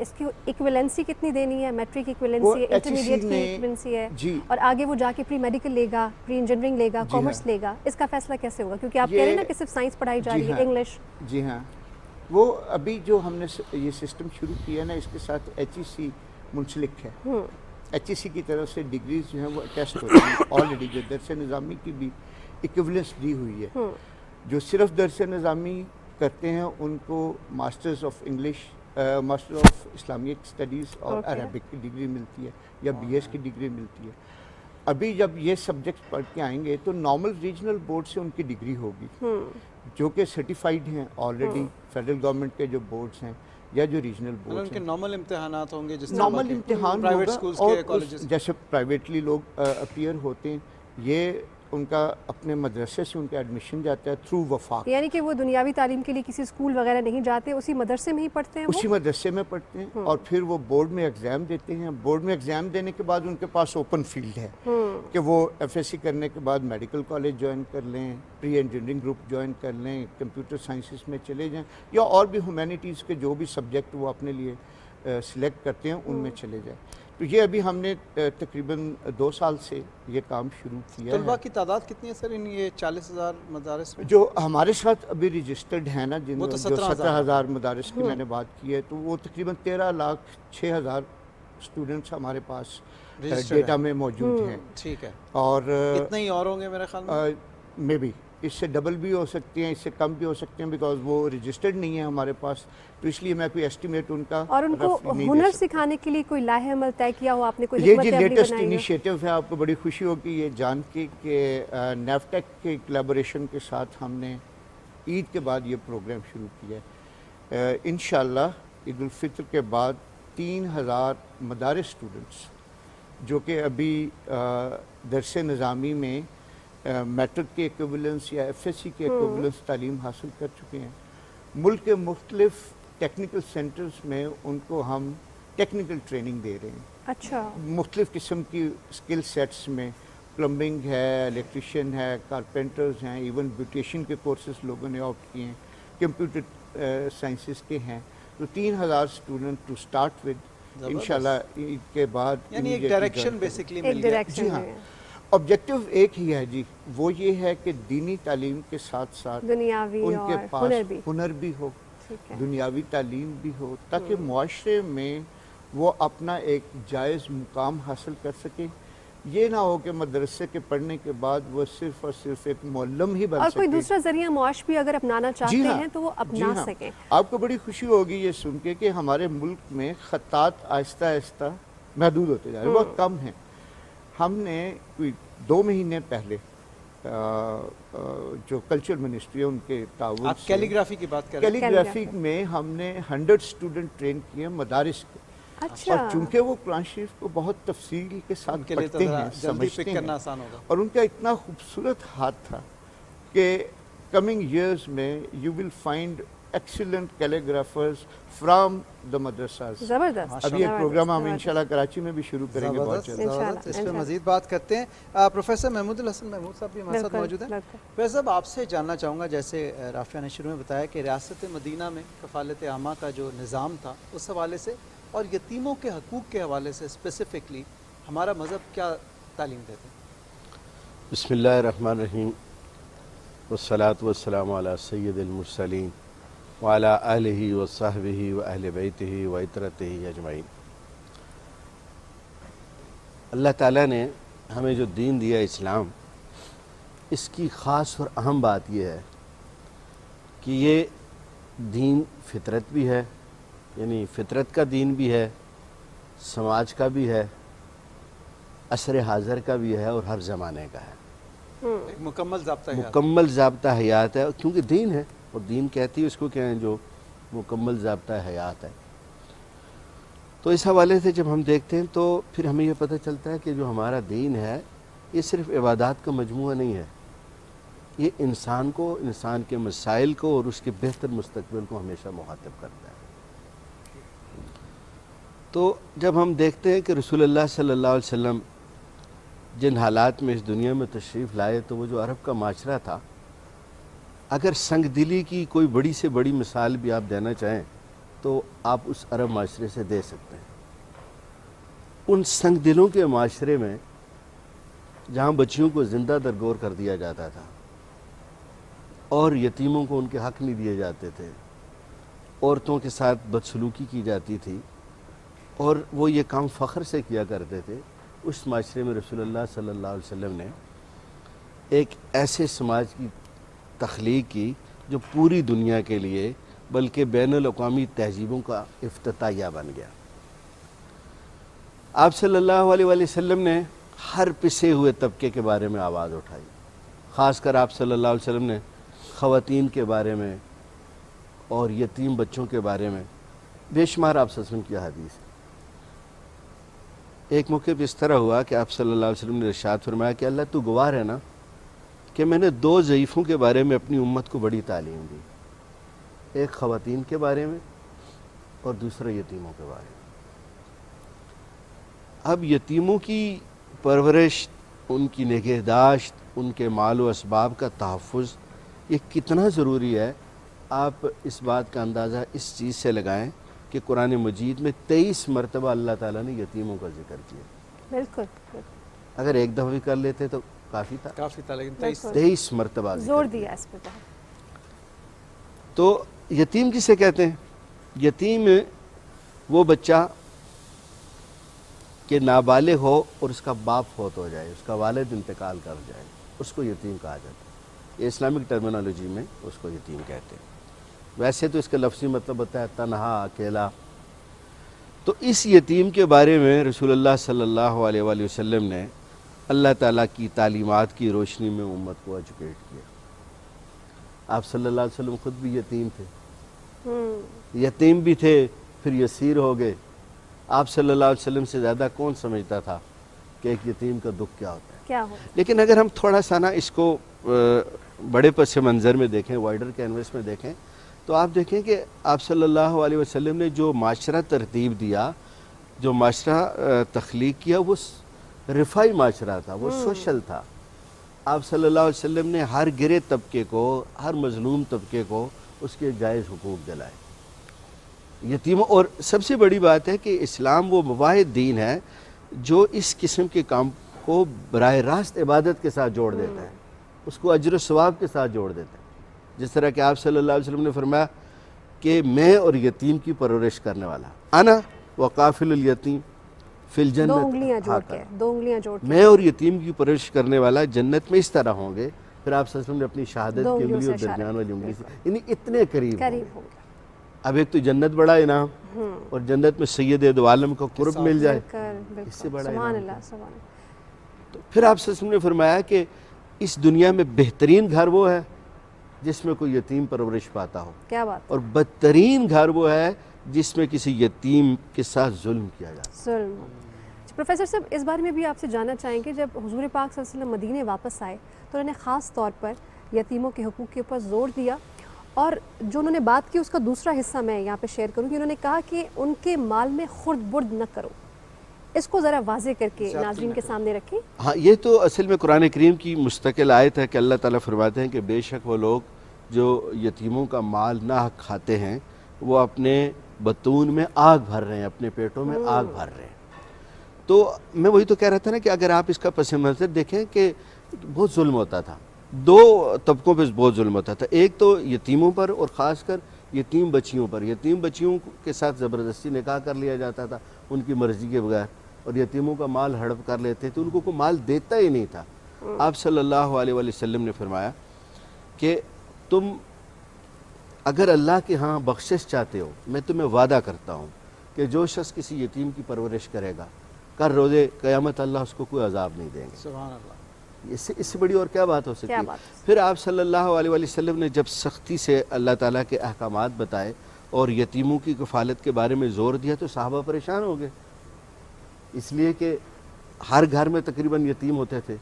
इसकी इक्विवेलेंसी कितनी देनी है? मैट्रिक इक्विवेलेंसी है, इंटरमीडिएट की इक्विवेलेंसी है जी, और आगे वो जाके प्री मेडिकल लेगा, प्री इंजीनियरिंग लेगा, कॉमर्स लेगा, इसका फैसला कैसे होगा? क्योंकि आप कह रहे हैं ना कि सिर्फ साइंस पढ़ाई जा रही है, इंग्लिश। जी हाँ, वो अभी जो हमने ये सिस्टम शुरू किया ना, इसके साथ HEC मुंसलिक है। HEC की तरफ से डिग्रीज जो हैं वो अटेस्ट होती हैं ऑलरेडी, जो दरस निज़ामी की भी इक्विवेलेंस दी हुई है। जो सिर्फ दरस निज़ामी करते हैं उनको masters of English, master of Islamic studies और अरबिक की डिग्री मिलती है, या BS की डिग्री मिलती है। अभी जब ये सब्जेक्ट्स पढ़ के आएंगे तो नॉर्मल रीजनल बोर्ड से उनकी डिग्री होगी, जो कि सर्टिफाइड हैं ऑलरेडी फेडरल गवर्नमेंट के जो बोर्ड्स हैं या जो रीजनल बोर्ड उनके नॉर्मल इम्तिहानात होंगे, जिस नॉर्मल इम्तिहान प्राइवेट होगा, स्कूल्स और के कॉलेजेस जैसे प्राइवेटली लोग अपीयर होते हैं, ये ان کا اپنے مدرسے سے ان کا ایڈمیشن جاتا ہے تھرو وفاق. یعنی کہ وہ دنیاوی تعلیم کے لیے کسی اسکول وغیرہ نہیں جاتے, اسی مدرسے میں ہی پڑھتے ہیں وہ؟ اسی مدرسے میں پڑھتے ہیں اور پھر وہ بورڈ میں ایگزام دیتے ہیں. بورڈ میں ایگزام دینے کے بعد ان کے پاس اوپن فیلڈ ہے کہ وہ ایف ایس سی کرنے کے بعد میڈیکل کالج جوائن کر لیں, پری انجینئرنگ گروپ جوائن کر لیں, کمپیوٹر سائنسز میں چلے جائیں, یا اور بھی ہیومینٹیز کے جو بھی سبجیکٹ وہ اپنے لیے سلیکٹ کرتے ہیں ان میں چلے جائیں. تو یہ ابھی ہم نے تقریباً 2 سال سے یہ کام شروع کیا ہے. طلباء کی تعداد کتنی ہے سر ان یہ 40,000 مدارس میں؟ جو ہمارے ساتھ ابھی رجسٹرڈ ہیں نا, جن وہ تو جو 17,000 مدارس کی میں نے بات کی ہے, تو وہ تقریباً 13,06,000 اسٹوڈنٹس ہمارے پاس ڈیٹا میں موجود ہیں. ٹھیک ہے. اور اتنے ہی اور ہوں گے میرے خیال میں؟ مے بی اس سے ڈبل بھی ہو سکتے ہیں, اس سے کم بھی ہو سکتے ہیں, بیکاز وہ رجسٹرڈ نہیں ہے ہمارے پاس, تو اس لیے میں کوئی ایسٹیمیٹ ان کا اور ان کو ہنر سکھانے کے لیے کوئی لاہے عمل طے کیا ہو آپ نے؟ کوئی یہ حکمت جی عملی لیٹسٹ بنائی ہو؟ انیشیٹو ہے. آپ کو بڑی خوشی ہوگی یہ جان کے کہ نیفٹیک کے کلیبوریشن کے ساتھ ہم نے عید کے بعد یہ پروگرام شروع کیا ہے. انشاءاللہ عید الفطر کے بعد 3,000 مدارس اسٹوڈنٹس جو کہ ابھی درس نظامی میں میٹرک کے ایکویولنس یا ایف ایس سی کے ایکویولنس تعلیم حاصل کر چکے ہیں, ملک کے مختلف ٹیکنیکل سینٹرز میں ان کو ہم ٹیکنیکل ٹریننگ دے رہے ہیں. اچھا. مختلف قسم کی اسکل سیٹس میں, پلمبنگ ہے, الیکٹریشین ہے, کارپینٹرز ہیں, ایون بیوٹیشین کے کورسز لوگوں نے آپٹ کیے ہیں, کمپیوٹر سائنسز کے ہیں. تو 3,000 اسٹوڈنٹ ٹو اسٹارٹ ود, انشاءاللہ عید کے بعد. یعنی ایک ڈائریکشن بیسکلی مل گیا. جی ہاں, آبجیکٹیو ایک ہی ہے جی, وہ یہ ہے کہ دینی تعلیم کے ساتھ ساتھ دنیاوی ان کے اور پاس ہنر بھی. ہنر بھی ہو, دنیاوی تعلیم بھی ہو, تاکہ معاشرے میں وہ اپنا ایک جائز مقام حاصل کر سکیں. یہ نہ ہو کہ مدرسے کے پڑھنے کے بعد وہ صرف اور صرف ایک معلم ہی بن سکے. اور کوئی دوسرا ذریعہ معاش بھی اگر اپنانا چاہتے ہیں تو وہ اپنا سکیں. آپ کو بڑی خوشی ہوگی یہ سن کے کہ ہمارے ملک میں خطاط آہستہ آہستہ محدود ہوتے جا رہے ہیں, بہت کم ہیں. ہم نے کوئی 2 مہینے پہلے جو کلچر منسٹری ہے ان کے تعاون آپ کیلیگرافی کی بات کر رہے ہیں؟ کیلیگرافی میں ہم نے 100 اسٹوڈنٹ ٹرین کیے مدارس کے. اچھا. اور چونکہ وہ قرآن شریف کو بہت تفصیل کے ساتھ پڑھتے ہیں, سمجھتے ہیں, اور ان کا اتنا خوبصورت ہاتھ تھا کہ کمنگ ایئرز میں you will find excellent calligraphers from the madrasas. زبردست. اب یہ پروگرام ہم انشاءاللہ کراچی میں بھی شروع کریں گے بہت جلد. اس پہ مزید بات کرتے ہیں. پروفیسر محمود الحسن محمود صاحب بھی ہمارے ساتھ موجود ہیں. پروفیسر صاحب آپ سے جاننا چاہوں گا, جیسے رافعہ نے شروع میں بتایا کہ ریاست مدینہ میں کفالت عامہ کا جو نظام تھا اس حوالے سے اور یتیموں کے حقوق کے حوالے سے اسپیسیفکلی ہمارا مذہب کیا تعلیم دیتے ہیں؟ بسم اللہ الرحمن الرحیم والصلاة والسلام علی سید المرسلین وعلی آلہ وصحبہ واہل بیتہ وعترتہ اجمعین. اللہ تعالیٰ نے ہمیں جو دین دیا اسلام, اس کی خاص اور اہم بات یہ ہے کہ یہ دین فطرت بھی ہے, یعنی فطرت کا دین بھی ہے, سماج کا بھی ہے, عصر حاضر کا بھی ہے, اور ہر زمانے کا ہے. ایک مکمل ضابطہ حیات ہے, کیونکہ دین ہے, اور دین کہتی ہے اس کو کیا ہے جو مکمل ضابطہ حیات ہے. تو اس حوالے سے جب ہم دیکھتے ہیں تو پھر ہمیں یہ پتہ چلتا ہے کہ جو ہمارا دین ہے یہ صرف عبادات کا مجموعہ نہیں ہے, یہ انسان کو, انسان کے مسائل کو اور اس کے بہتر مستقبل کو ہمیشہ مخاطب کرتا ہے. تو جب ہم دیکھتے ہیں کہ رسول اللہ صلی اللہ علیہ وسلم جن حالات میں اس دنیا میں تشریف لائے, تو وہ جو عرب کا معاشرہ تھا, اگر سنگ دلی کی کوئی بڑی سے بڑی مثال بھی آپ دینا چاہیں تو آپ اس عرب معاشرے سے دے سکتے ہیں. ان سنگ دلوں کے معاشرے میں جہاں بچیوں کو زندہ درگور کر دیا جاتا تھا اور یتیموں کو ان کے حق نہیں دیے جاتے تھے, عورتوں کے ساتھ بدسلوکی کی جاتی تھی, اور وہ یہ کام فخر سے کیا کرتے تھے, اس معاشرے میں رسول اللہ صلی اللہ علیہ وسلم نے ایک ایسے سماج کی تخلیق کی جو پوری دنیا کے لیے بلکہ بین الاقوامی تہذیبوں کا افتتاحیہ بن گیا. آپ صلی اللہ علیہ وسلم نے ہر پسے ہوئے طبقے کے بارے میں آواز اٹھائی, خاص کر آپ صلی اللہ علیہ وسلم نے خواتین کے بارے میں اور یتیم بچوں کے بارے میں بے شمار آپ صلی اللہ علیہ وسلم کی حدیث. ایک موقع پہ اس طرح ہوا کہ آپ صلی اللہ علیہ وسلم نے ارشاد فرمایا کہ اللہ تو گواہ ہے نا کہ میں نے 2 ضعیفوں کے بارے میں اپنی امت کو بڑی تعلیم دی، ایک خواتین کے بارے میں اور دوسرا یتیموں کے بارے میں۔ اب یتیموں کی پرورش، ان کی نگہداشت، ان کے مال و اسباب کا تحفظ یہ کتنا ضروری ہے، آپ اس بات کا اندازہ اس چیز سے لگائیں کہ قرآن مجید میں 23 مرتبہ اللہ تعالیٰ نے یتیموں کا ذکر کیا۔ بالکل اگر ایک دفعہ بھی کر لیتے تو کافی تھا، کافی تھا، لیکن 23 مرتبہ ذکر زور کیا۔ دیا اس پہ بہت۔ تو یتیم کسے کہتے ہیں؟ یتیم وہ بچہ کہ نابالغ ہو اور اس کا باپ فوت ہو جائے، اس کا والد انتقال کر جائے، اس کو یتیم کہا جاتا ہے۔ یہ اسلامک ٹرمینالوجی میں اس کو یتیم کہتے ہیں۔ ویسے تو اس کا لفظی مطلب ہوتا ہے تنہا، اکیلا۔ تو اس یتیم کے بارے میں رسول اللہ صلی اللہ علیہ وآلہ وسلم نے اللہ تعالیٰ کی تعلیمات کی روشنی میں امت کو ایجوکیٹ کیا۔ آپ صلی اللہ علیہ وسلم خود بھی یتیم تھے، یتیم بھی تھے، پھر یسیر ہو گئے۔ آپ صلی اللہ علیہ وسلم سے زیادہ کون سمجھتا تھا کہ ایک یتیم کا دکھ کیا ہوتا ہے؟ کیا ہو؟ لیکن اگر ہم تھوڑا سا نا اس کو بڑے پس منظر میں دیکھیں، وائڈر کینوس میں دیکھیں، تو آپ دیکھیں کہ آپ صلی اللہ علیہ وسلم نے جو معاشرہ ترتیب دیا، جو معاشرہ تخلیق کیا، وہ رفائی معاشرہ تھا، وہ سوشل تھا۔ آپ صلی اللہ علیہ وسلم نے ہر گرے طبقے کو، ہر مظلوم طبقے کو اس کے جائز حقوق دلائے۔ یتیموں، اور سب سے بڑی بات ہے کہ اسلام وہ واحد دین ہے جو اس قسم کے کام کو براہ راست عبادت کے ساتھ جوڑ دیتا ہے، اس کو اجر و ثواب کے ساتھ جوڑ دیتا ہے۔ جس طرح کہ آپ صلی اللہ علیہ وسلم نے فرمایا کہ میں اور یتیم کی پرورش کرنے والا، انا وقافل الیتیم فی الجنت، 2 انگلیاں جوڑ کے، 2 انگلیاں جوڑ کے، میں اور یتیم کی پرورش کرنے والا جنت میں اس طرح ہوں گے۔ پھر آپ صلی اللہ علیہ وسلم نے اپنی شہادت 2 کی انگلیوں انگلی اور سے اشارہ درمیان والی انگلی سے، یعنی اتنے قریب ہوں گے۔ ہوں گے۔ اب ایک تو جنت بڑا انعام، اور جنت میں سید دو عالم کا قرب مل جائے، بالکل، اس سے بڑا سبحان انعام اللہ، سبحان اللہ۔ تو پھر آپ صلی اللہ علیہ وسلم نے فرمایا کہ اس دنیا میں بہترین گھر وہ ہے جس میں کوئی یتیم پرورش پاتا ہو، کیا بات، اور بدترین گھر وہ ہے جس میں کسی یتیم کے ساتھ ظلم کیا جاتا ہے۔ ظلم۔ پروفیسر صاحب، اس بارے میں بھی آپ سے جاننا چاہیں گے، جب حضور پاک صلی اللہ علیہ وسلم مدینے واپس آئے تو انہوں نے خاص طور پر یتیموں کے حقوق کے اوپر زور دیا، اور جو انہوں نے بات کی اس کا دوسرا حصہ میں یہاں پہ شیئر کروں کہ انہوں نے کہا کہ ان کے مال میں خرد برد نہ کرو۔ اس کو ذرا واضح کر کے ناظرین کے سامنے رکھیں۔ ہاں، یہ تو اصل میں قرآن کریم کی مستقل آیت ہے کہ اللہ تعالیٰ فرماتے ہیں کہ بے شک وہ لوگ جو یتیموں کا مال ناحق کھاتے ہیں وہ اپنے بطون میں آگ بھر رہے ہیں، اپنے پیٹوں میں آگ بھر رہے ہیں۔ تو میں وہی تو کہہ رہا تھا نا کہ اگر آپ اس کا پس منظر دیکھیں کہ بہت ظلم ہوتا تھا، 2 طبقوں پہ بہت ظلم ہوتا تھا۔ ایک تو یتیموں پر، اور خاص کر یتیم بچیوں پر۔ یتیم بچیوں کے ساتھ زبردستی نکاح کر لیا جاتا تھا ان کی مرضی کے بغیر، اور یتیموں کا مال ہڑپ کر لیتے تھے، ان کو کوئی مال دیتا ہی نہیں تھا۔ آپ صلی اللہ علیہ وآلہ وسلم نے فرمایا کہ تم اگر اللہ کے ہاں بخشش چاہتے ہو، میں تمہیں وعدہ کرتا ہوں کہ جو شخص کسی یتیم کی پرورش کرے گا، کل روز قیامت اللہ اس کو کوئی عذاب نہیں دیں گے۔ سبحان اللہ۔ اس سے بڑی اور کیا بات ہو سکتی ہے؟ پھر آپ صلی اللہ علیہ وآلہ وسلم نے جب سختی سے اللہ تعالیٰ کے احکامات بتائے اور یتیموں کی کفالت کے بارے میں زور دیا تو صحابہ پریشان ہو گئے، اس لیے کہ ہر گھر میں تقریباً یتیم ہوتے تھے۔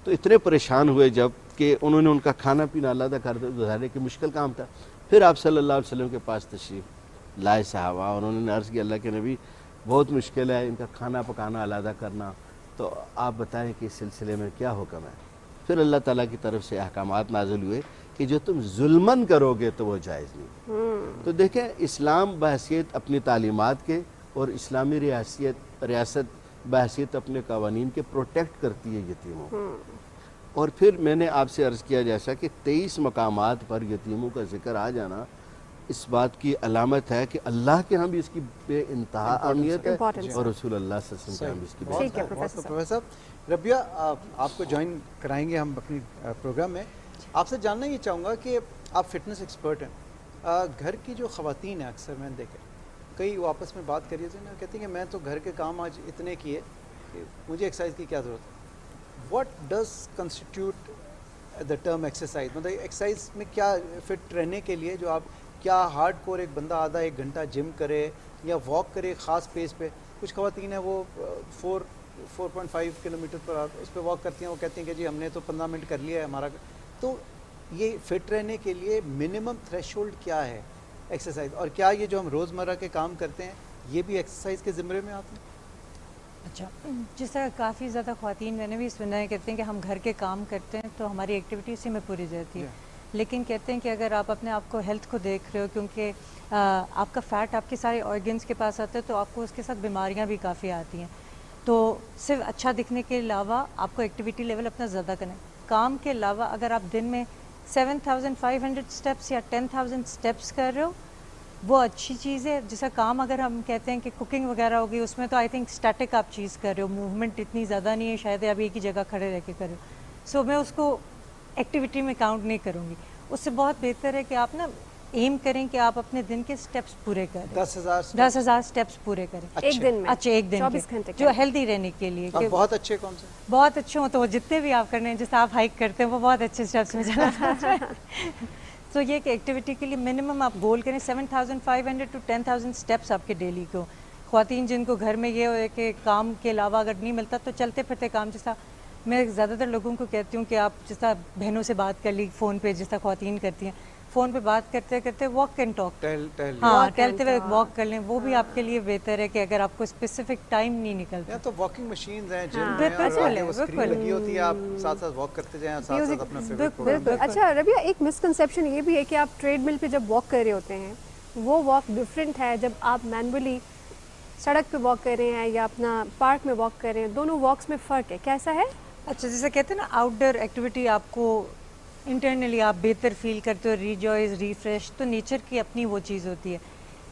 تو اتنے پریشان ہوئے جب کہ انہوں نے ان کا کھانا پینا علیحدہ کر دیا، ظاہر ہے کہ مشکل کام تھا۔ پھر آپ صلی اللہ علیہ وسلم کے پاس تشریف لائے صحابہ، اور انہوں نے عرض کی اللہ کے نبی بہت مشکل ہے ان کا کھانا پکانا علیحدہ کرنا، تو آپ بتائیں کہ اس سلسلے میں کیا حکم ہے؟ پھر اللہ تعالیٰ کی طرف سے احکامات نازل ہوئے کہ جو تم ظلمن کرو گے تو وہ جائز نہیں۔ تو دیکھیں اسلام بحیثیت اپنی تعلیمات کے اور اسلامی ریاست بحیثیت اپنے قوانین کے پروٹیکٹ کرتی ہے یتیموں۔ اور پھر میں نے آپ سے عرض کیا جیسا کہ 23 مقامات پر یتیموں کا ذکر آ جانا اس بات کی علامت ہے کہ اللہ کے ہاں بھی اس کی بے انتہا اہمیت ہے، اور رسول اللہ صلی اللہ علیہ وسلم کے ہاں بھی اس کی بے انتہا اہمیت ہے۔ پروفیسر ربیہ، آپ کو جوائن کرائیں گے ہم اپنی پروگرام میں۔ آپ سے جاننا یہ چاہوں گا کہ آپ فٹنس ایکسپرٹ ہیں، گھر کی جو خواتین ہیں اکثر میں نے دیکھا کئی وہ آپس میں بات کریے نا، کہتی ہیں کہ میں تو گھر کے کام آج اتنے کیے کہ مجھے ایکسرسائز کی کیا ضرورت ہے۔ What does constitute the term exercise? مطلب ایکسرسائز میں کیا فٹ رہنے کے لیے جو آپ کیا ہارڈ کور ایک بندہ آدھا 1 گھنٹہ جم کرے یا واک کرے خاص پیس پہ؟ کچھ خواتین ہیں وہ 4 4.5 किलोमीटर पर आवर उस पर वॉक करती हैं, वो कहती हैं कि जी हमने तो 15 मिनट कर लिया है हमारा। तो ये फिट रहने के लिए मिनिमम थ्रेशोल्ड क्या है एक्सरसाइज, और क्या ये जो हम रोज़मर्रा के काम करते हैं ये भी एक्सरसाइज के ज़िम्मे में आते हैं? अच्छा, जिस तरह काफ़ी ज़्यादा ख़वातीन मैंने भी सुना है कहते हैं कि हम घर के काम करते हैं तो हमारी एक्टिविटी उसी में पूरी जाती है, लेकिन कहते हैं कि अगर आप अपने आप को हेल्थ को देख रहे हो, क्योंकि आपका फ़ैट आपके सारे ऑर्गन्स के पास आता है तो आपको उसके साथ बीमारियां भी काफ़ी आती हैं। तो सिर्फ अच्छा दिखने के अलावा आपको एक्टिविटी लेवल अपना ज़्यादा करना है। काम के अलावा अगर आप दिन में 7,500 स्टेप्स या 10,000 स्टेप्स कर रहे हो वो अच्छी चीज़ है। जैसा काम अगर हम कहते हैं कि कुकिंग वगैरह होगी उसमें तो आई थिंक स्टैटिक आप चीज़ कर रहे हो, मूवमेंट इतनी ज़्यादा नहीं है, शायद आप एक ही जगह खड़े रह के कर रहे हो। सो मैं उसको एक्टिविटी में काउंट नहीं करूँगी। उससे बहुत बेहतर है कि आप ना एम करें कि आप अपने दिन के स्टेप्स पूरे करें, 10,000 स्टेप्स पूरे करें एक दिन में। अच्छा, एक दिन 24 घंटे जो हेल्दी रहने के लिए। अब बहुत अच्छे कौन से? बहुत अच्छे हो तो वो जितने भी आप करने हैं, जैसे आप हाइक करते हैं वो बहुत अच्छे स्टेप्स में चला तो ये कि एक्टिविटी के लिए मिनिमम आप गोल करें 7,500 to 10,000 स्टेप्स आपके डेली को। ख़वातीन जिनको घर में ये हो कि काम के अलावा अगर नहीं मिलता तो चलते फिरते काम, जैसा मैं ज़्यादातर लोगों को कहती हूँ कि आप जैसा बहनों से बात कर ली फ़ोन पे, जैसा ख़वातीन करती हैं, फ़ोन पे बात करते करते वॉक एंड टॉक, हाँ टहलते हुए वॉक कर लें, वो भी आपके लिए बेहतर है कि अगर आपको स्पेसिफिक टाइम नहीं निकलता। तो वॉकिंग मशीन्स हैं जिम में, बिल्कुल वो स्क्रीन लगी होती है, आप साथ साथ वॉक करते जाएं, साथ साथ अपना फेवरेट प्रोग्राम। बिल्कुल। अच्छा रबिया, एक मिसकंसेप्शन ये भी है कि आप ट्रेडमिल पे जब वॉक कर रहे होते हैं वो वॉक डिफरेंट है जब आप मैनुअली सड़क पे वॉक कर रहे हैं या अपना पार्क में वॉक कर रहे हैं, दोनों वॉक्स में फ़र्क है, कैसा है? अच्छा, जैसे कहते हैं ना आउटडोर एक्टिविटी आपको इंटरनली आप बेहतर फील करते हो, रिजॉइस, रिफ्रेश, तो नेचर की अपनी वो चीज़ होती है।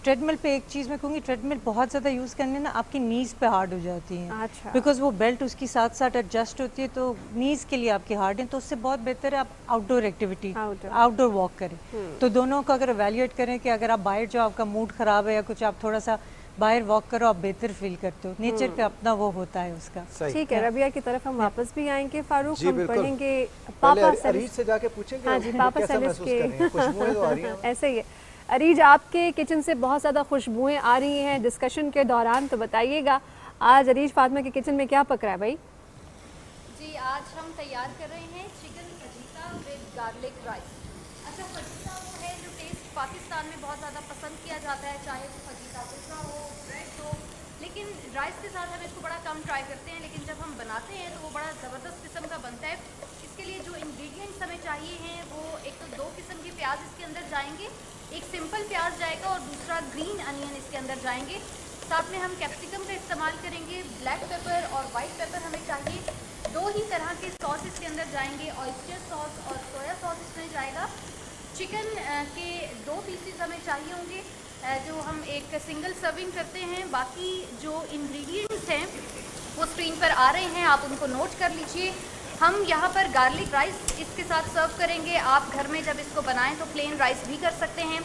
ट्रेडमिल पे एक चीज़ मैं कहूँगी, ट्रेडमिल बहुत ज़्यादा यूज़ करने ना आपकी नीज़ पे हार्ड हो जाती हैं। अच्छा। बिकॉज वो बेल्ट उसकी साथ साथ एडजस्ट होती है तो नीज़ के लिए आपकी हार्ड है, तो उससे बहुत बेहतर है आप आउटडोर एक्टिविटी, आउटडोर वॉक करें। तो दोनों को अगर एवेल्यूएट करें कि अगर आप बाहर जाओ, आपका मूड ख़राब है या कुछ, आप थोड़ा सा बाहर वॉक करो, आप बेहतर फील करते हो, नेचर पे अपना वो होता है उसका। ठीक है, रबिया की तरफ हम वापस भी आएंगे। फारूक, जी, हम बिल्कुल। पढ़ेंगे पापा अरीज से जाके पूछेंगे। हाँ जी, पापा कैसा सैलिस महसूस के कर रहे हैं? खुशबुएं तो आ रही हैं। ऐसे ही है अरीज, आपके किचन से बहुत ज़्यादा खुशबुएं आ रही हैं डिस्कशन के दौरान, तो बताइएगा आज अरीज फातिमा के किचन में क्या पक रहा है भाई? जी, आज हम तैयार कर रहे हैं chicken fajita with garlic rice. अच्छा, फजीता वो है जो टेस्ट पाकिस्तान में बहुत ज़्यादा पसंद किया जाता है, चाहे वो फजीता दूसरा हो, ब्रेड हो, लेकिन राइस के साथ हम इसको बड़ा कम ट्राई करते हैं, लेकिन जब हम बनाते हैं तो वो बड़ा ज़बरदस्त किस्म का बनता है। इसके लिए जो इंग्रेडिएंट्स हमें चाहिए हैं वो एक तो 2 किस्म के प्याज इसके अंदर जाएंगे, एक सिंपल प्याज जाएगा और दूसरा ग्रीन अनियन इसके अंदर जाएंगे। साथ में हम कैप्सिकम का इस्तेमाल करेंगे, ब्लैक पेपर और वाइट पेपर हमें चाहिए। 2 ही तरह के सॉस इसके अंदर जाएंगे, ऑयस्टर सॉस और सोया सॉस इसमें जाएगा। चिकन के 2 पीसेस हमें चाहिए होंगे जो हम एक सिंगल सर्विंग करते हैं। बाकी जो इंग्रेडिएंट्स हैं वो स्क्रीन पर आ रहे हैं, आप उनको नोट कर लीजिए। हम यहाँ पर गार्लिक राइस इसके साथ सर्व करेंगे। आप घर में जब इसको बनाएं तो प्लेन राइस भी कर सकते हैं,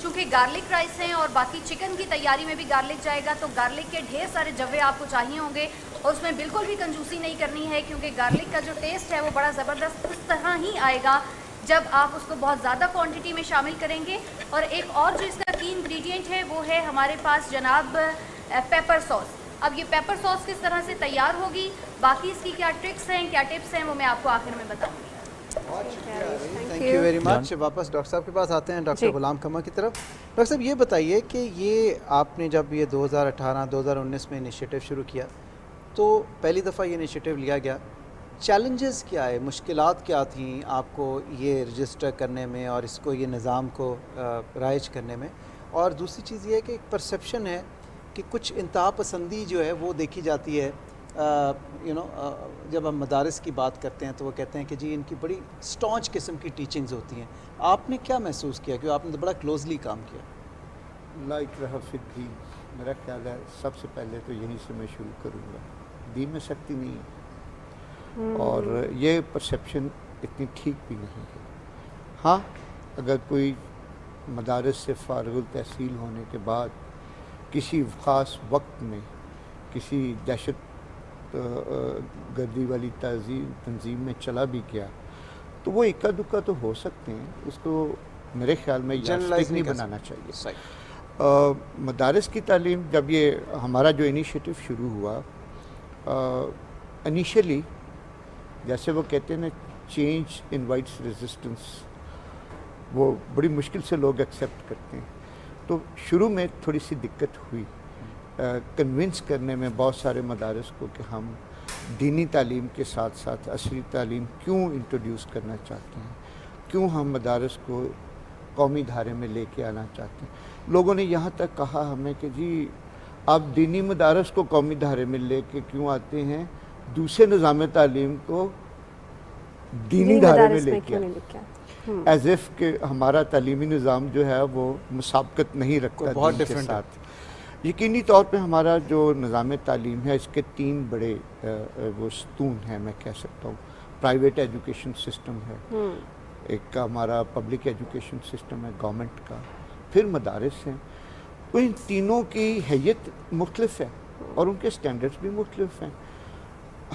चूँकि गार्लिक राइस हैं और बाकी चिकन की तैयारी में भी गार्लिक जाएगा, तो गार्लिक के ढेर सारे जव्वे आपको चाहिए होंगे और उसमें बिल्कुल भी कंजूसी नहीं करनी है, क्योंकि गार्लिक का जो टेस्ट है वो बड़ा ज़बरदस्त उस तरह ही आएगा जब आप उसको बहुत ज़्यादा क्वांटिटी में शामिल करेंगे। और एक और जो इसका की इंग्रेडिएंट है वो है हमारे पास जनाब पेपर सॉस। अब ये पेपर सॉस किस तरह से तैयार होगी, बाकी इसकी क्या ट्रिक्स हैं, क्या टिप्स हैं, वो मैं आपको आखिर में बताऊँगी। Thank you very much. वापस डॉक्टर साहब के पास आते हैं, डॉक्टर गुलाम कमा की तरफ। डॉक्टर साहब ये बताइए कि ये आपने जब ये 2018-2019 में इनिशिएटिव शुरू किया तो पहली दफ़ा ये इनिशिएटिव लिया गया, चैलेंजेस क्या है, मुश्किलात क्या थी आपको ये रजिस्टर करने में और इसको ये निज़ाम को राइज करने में? और दूसरी चीज़ ये है कि एक परसेप्शन है कि कुछ इंतहा पसंदी जो है वो देखी जाती है, जब हम मदारिस की बात करते हैं तो वो कहते हैं कि जी इनकी बड़ी स्टॉन्च किस्म की टीचिंग्स होती हैं। आपने क्या महसूस किया, क्योंकि आपने तो बड़ा क्लोजली काम किया? लाइक रहा फिर भी मेरा ख्याल है सबसे पहले तो यहीं से मैं शुरू करूँगा, दीन में सख्ती नहीं है और ये परसेप्शन इतनी ठीक भी नहीं है। हाँ, अगर कोई मदारस से फारगुल तहसील होने के बाद किसी ख़ास वक्त में किसी दहशत गर्दी वाली तंजीम में चला भी गया तो वो इक्का दुक्का तो हो सकते हैं, उसको मेरे ख्याल में यास्टिक नहीं बनाना चाहिए। मदारस की तालीम, जब ये हमारा जो इनिशिएटिव शुरू हुआ इनिशियली जैसे वो कहते हैं ना, चेंज इनवाइट्स रेजिस्टेंस, वो बड़ी मुश्किल से लोग एक्सेप्ट करते हैं। तो शुरू में थोड़ी सी दिक्कत हुई कन्विंस करने में बहुत सारे मदारस को कि हम दीनी तालीम के साथ साथ असरी तालीम क्यों इंट्रोड्यूस करना चाहते हैं, क्यों हम मदारस को कौमी धारे में लेके आना चाहते हैं। लोगों ने यहाँ तक कहा हमें कि जी आप दीनी मदारस को कौमी धारे में लेके क्यों आते हैं, दूसरे निज़ाम तालीम को दीनी धारे में लेके आते, एज इफ़ कि हमारा तालीमी निज़ाम जो है वो मुसाबकत नहीं रखता बहुत दीन के डिफरेंट साथ। यकीनी तौर पे हमारा जो निज़ाम तालीम है इसके 3 बड़े वो स्तून हैं, मैं कह सकता हूँ। प्राइवेट एजुकेशन सिस्टम है, एक का हमारा पब्लिक एजुकेशन सिस्टम है गवर्नमेंट का, फिर मदारस हैं। तो इन तीनों की हैयत मुख्तलिफ है और उनके स्टैंडर्ड्स भी मुख्तलिफ हैं।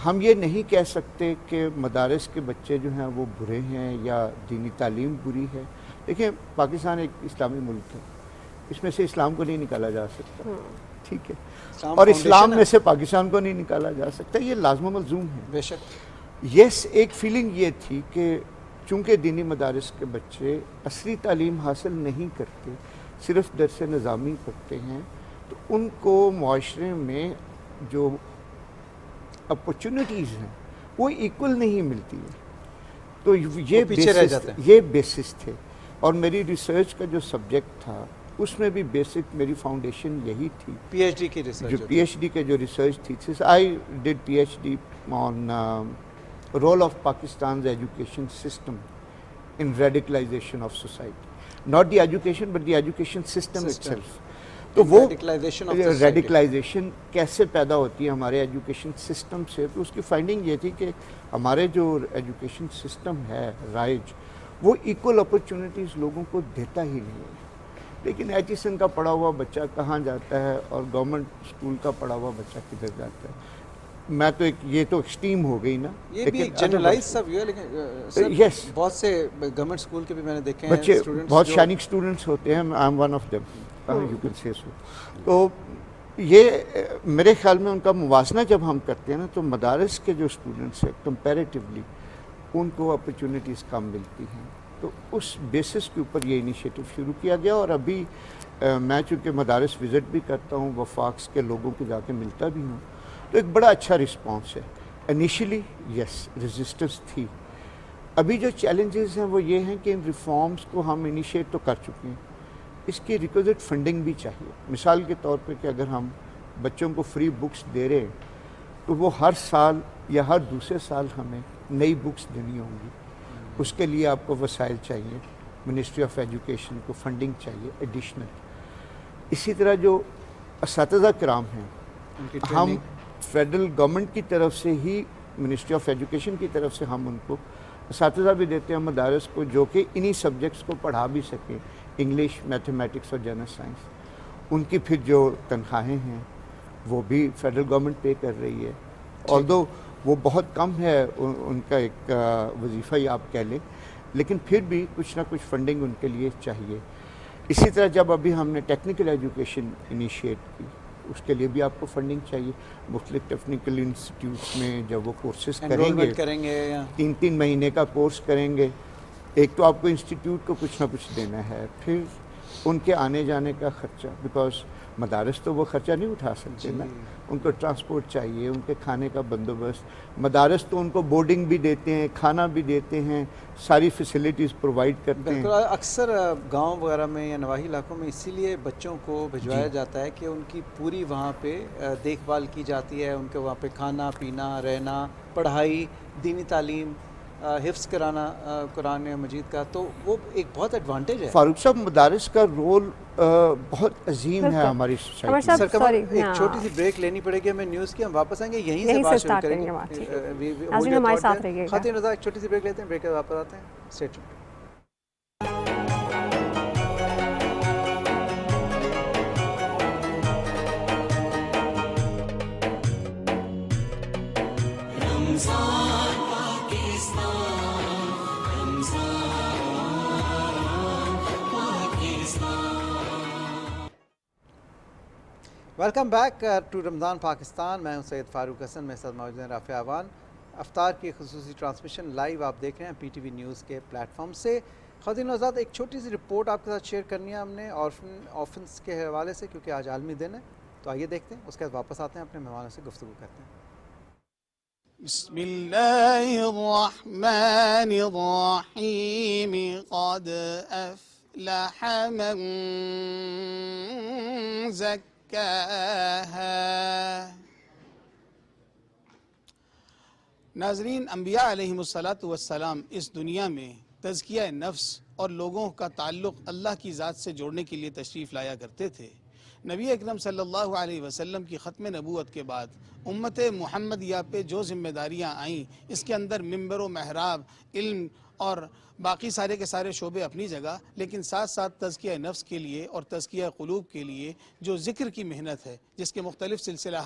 हम ये नहीं कह सकते कि मदारस के बच्चे जो हैं वो बुरे हैं या दीनी तालीम बुरी है। देखिए पाकिस्तान एक इस्लामी मुल्क है, इसमें से इस्लाम को नहीं निकाला जा सकता, ठीक है, और इस्लाम में से पाकिस्तान को नहीं निकाला जा सकता, ये लाज़िम मलज़ूम है। बेशक यस, एक फीलिंग ये थी कि चूँकि दीनी मदारस के बच्चे असली तालीम हासिल नहीं करते, सिर्फ दरस निज़ामी पढ़ते हैं, तो उनको मुआशरे में जो अपॉर्चुनिटीज़ हैं वो इक्वल नहीं मिलती है। तो ये पीछे रह जाते हैं। ये बेसिस थे। और मेरी रिसर्च का जो सब्जेक्ट था उसमें भी बेसिक मेरी फाउंडेशन यही थी। पीएचडी की रिसर्च, जो पीएचडी के जो रिसर्च थी, I did PhD on role of Pakistan education system in radicalization of society, not the education but the education system itself. तो वो रेडिकलाइजेशन कैसे पैदा होती है हमारे एजुकेशन सिस्टम से, तो उसकी फाइंडिंग ये थी कि हमारे जो एजुकेशन सिस्टम है राइज, वो इक्वल अपॉर्चुनिटीज़ लोगों को देता ही नहीं है। लेकिन एचईएसएन का पढ़ा हुआ बच्चा कहाँ जाता है और गवर्नमेंट स्कूल का पढ़ा हुआ बच्चा किधर जाता है। मैं तो ये तो एक्सट्रीम हो गई ना, ये भी जनरलाइज सब है, लेकिन यस बहुत से गवर्नमेंट स्कूल के भी मैंने देखे हैं बच्चे स्टूडेंट्स बहुत शाइनिंग स्टूडेंट्स होते हैं, I am one of them, you can say so. तो ये मेरे ख्याल में उनका मुवाजना जब हम करते हैं ना, तो मदारस के जो स्टूडेंट्स हैं कंपैरेटिवली उनको अपॉर्चुनिटीज़ कम मिलती हैं। तो उस बेसिस के ऊपर ये इनिशिएटिव शुरू किया गया। और अभी मैं चूँकि मदारस विज़िट भी करता हूँ, वफाक्स के लोगों को जाके मिलता भी हूँ, तो एक बड़ा अच्छा रिस्पांस है। इनिशियली यस रेजिस्टेंस थी। अभी जो चैलेंजेस हैं वो ये हैं कि इन रिफॉर्म्स को हम इनिशिएट तो कर चुके हैं, इसकी रिक्विजिट फंडिंग भी चाहिए। मिसाल के तौर पे कि अगर हम बच्चों को फ्री बुक्स दे रहे हैं तो वो हर साल या हर दूसरे साल हमें नई बुक्स देनी होंगी। उसके लिए आपको वसाइल चाहिए, मिनिस्ट्री ऑफ एजुकेशन को फंडिंग चाहिए एडिशनल। इसी तरह जो असातिज़ा किराम हैं, हम फेडरल गवर्नमेंट की तरफ से ही, मिनिस्ट्री ऑफ एजुकेशन की तरफ से हम उनको असातिज़ा भी देते हैं मदारस को, जो कि इन्हीं सब्जेक्ट्स को पढ़ा भी सकें, इंग्लिश, मैथमेटिक्स और जनरल साइंस। उनकी फिर जो तनख्वाहें हैं वो भी फेडरल गवर्नमेंट पे कर रही है, ऑल्दो वो बहुत कम है उनका एक वजीफ़ा ही आप कह लें, लेकिन फिर भी कुछ ना कुछ फंडिंग उनके लिए चाहिए। इसी तरह जब अभी हमने टेक्निकल एजुकेशन इनिशिएट की, उसके लिए भी आपको फंडिंग चाहिए। मुख्तलिफ टेक्निकल इंस्टीट्यूट्स में जब वो कोर्सेज करेंगे 3-3 महीने का कोर्स करेंगे, एक तो आपको इंस्टीट्यूट को कुछ ना कुछ देना है, फिर उनके आने जाने का ख़र्चा, बिकॉज मदारस तो वो ख़र्चा नहीं उठा सकते ना, उनको ट्रांसपोर्ट चाहिए, उनके खाने का बंदोबस्त। मदारस तो उनको बोर्डिंग भी देते हैं, खाना भी देते हैं, सारी फैसिलिटीज़ प्रोवाइड करते हैं। अक्सर गांव वगैरह में या नवाही इलाकों में इसीलिए बच्चों को भिजवाया जाता है कि उनकी पूरी वहाँ पे देखभाल की जाती है, उनके वहाँ पे खाना पीना, रहना, पढ़ाई, दीनी तालीम, हिफ्ज़ कराना कुरान मजीद का, तो वो एक बहुत एडवांटेज है। फारूक साहब, मदारस का रोल बहुत अजीम है हमारी सोसाइटी। सर कमर, एक छोटी सी ब्रेक लेनी पड़ेगी हमें न्यूज़ की, हम वापस आएंगे, यहीं से बात शुरू करेंगे। हमारे साथ रहिएगा। खातिन रज़ा, एक छोटी सी ब्रेक लेते हैं, ब्रेक के बाद वापस आते हैं। Stay tuned. Welcome back to Ramzan Pakistan. मैं हूं सैयद फारूक हसन, मेरे साथ मौजूद हैं राफ़िया अवान। अफ्तार की खुसूसी ट्रांसमिशन लाइव आप देख रहे हैं PTV न्यूज़ के प्लेटफॉर्म से। ख़वातीन आज़ाद, एक छोटी सी रिपोर्ट आपके साथ शेयर करनी है हमने ऑर्फन्स के हवाले से, क्योंकि आज आलमी दिन है। तो आइए देखते हैं, उसके बाद वापस आते हैं, अपने मेहमानों से गुफ्तगू करते हैं। बिस्मिल्लाहिर्रहमानिर्रहीम क़द अफ़लह मन ज़क्काहा। नाज़रीन, अंबिया अलैहिमुस्सलातु वस्सलाम इस दुनिया में तज़किया नफ्स और लोगों का ताल्लुक़ अल्लाह की ज़ात से जोड़ने के लिए तशरीफ़ लाया करते थे। नबी अकरम सल्लल्लाहु अलैहि वसल्लम की ख़त्म नबूवत के बाद उम्मत मुहम्मदिया पे जो ज़िम्मेदारियाँ आईं, इसके अंदर मिंबर व महराब, इल्म और बाकी सारे के सारे शोबे अपनी जगह, लेकिन साथ साथ तज़किया नफ्स के लिए और तज़किया क़ुलूब के लिए जो ज़िक्र की मेहनत है, जिसके मुख्तलिफ़ सिलसिला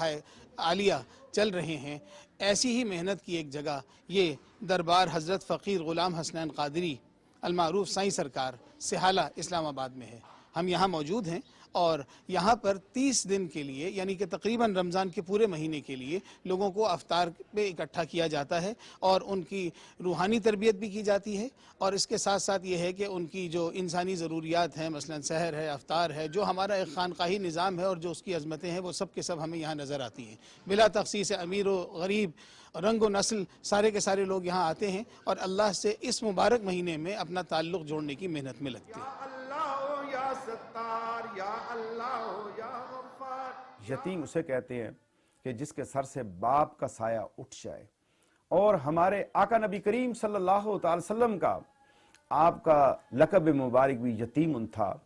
आलिया चल रहे हैं, ऐसी ही मेहनत की एक जगह ये दरबार हज़रत फ़कीर ग़ुलाम हसनैन क़ादरी अलमारूफ़ साईं सरकार सिहाला इस्लामाबाद में है। हम यहाँ मौजूद हैं और यहाँ पर 30 दिन के लिए, यानी कि तकरीबन रमज़ान के पूरे महीने के लिए लोगों को अफ्तार पे इकट्ठा किया जाता है और उनकी रूहानी तरबियत भी की जाती है। और इसके साथ साथ ये है कि उनकी जो इंसानी ज़रूरियात हैं, मसलन सहर है, अफ्तार है, जो हमारा एक खानकाही निज़ाम है और जो उसकी अज़मतें हैं, वो सब के सब हमें यहाँ नज़र आती हैं। बिला तख़सीस अमीर व गरीब, रंग व नस्ल, सारे के सारे लोग यहाँ आते हैं और अल्लाह से इस मुबारक महीने में अपना ताल्लुक़ जोड़ने की मेहनत में लगते हैं। यतीम उसे कहते हैं कि जिसके सर से बाप का साया उठ जाए। और हमारे आका नबी करीम सल्लल्लाहु अलैहि वसल्लम का, आपका लक़ब मुबारक भी यतीमुन था।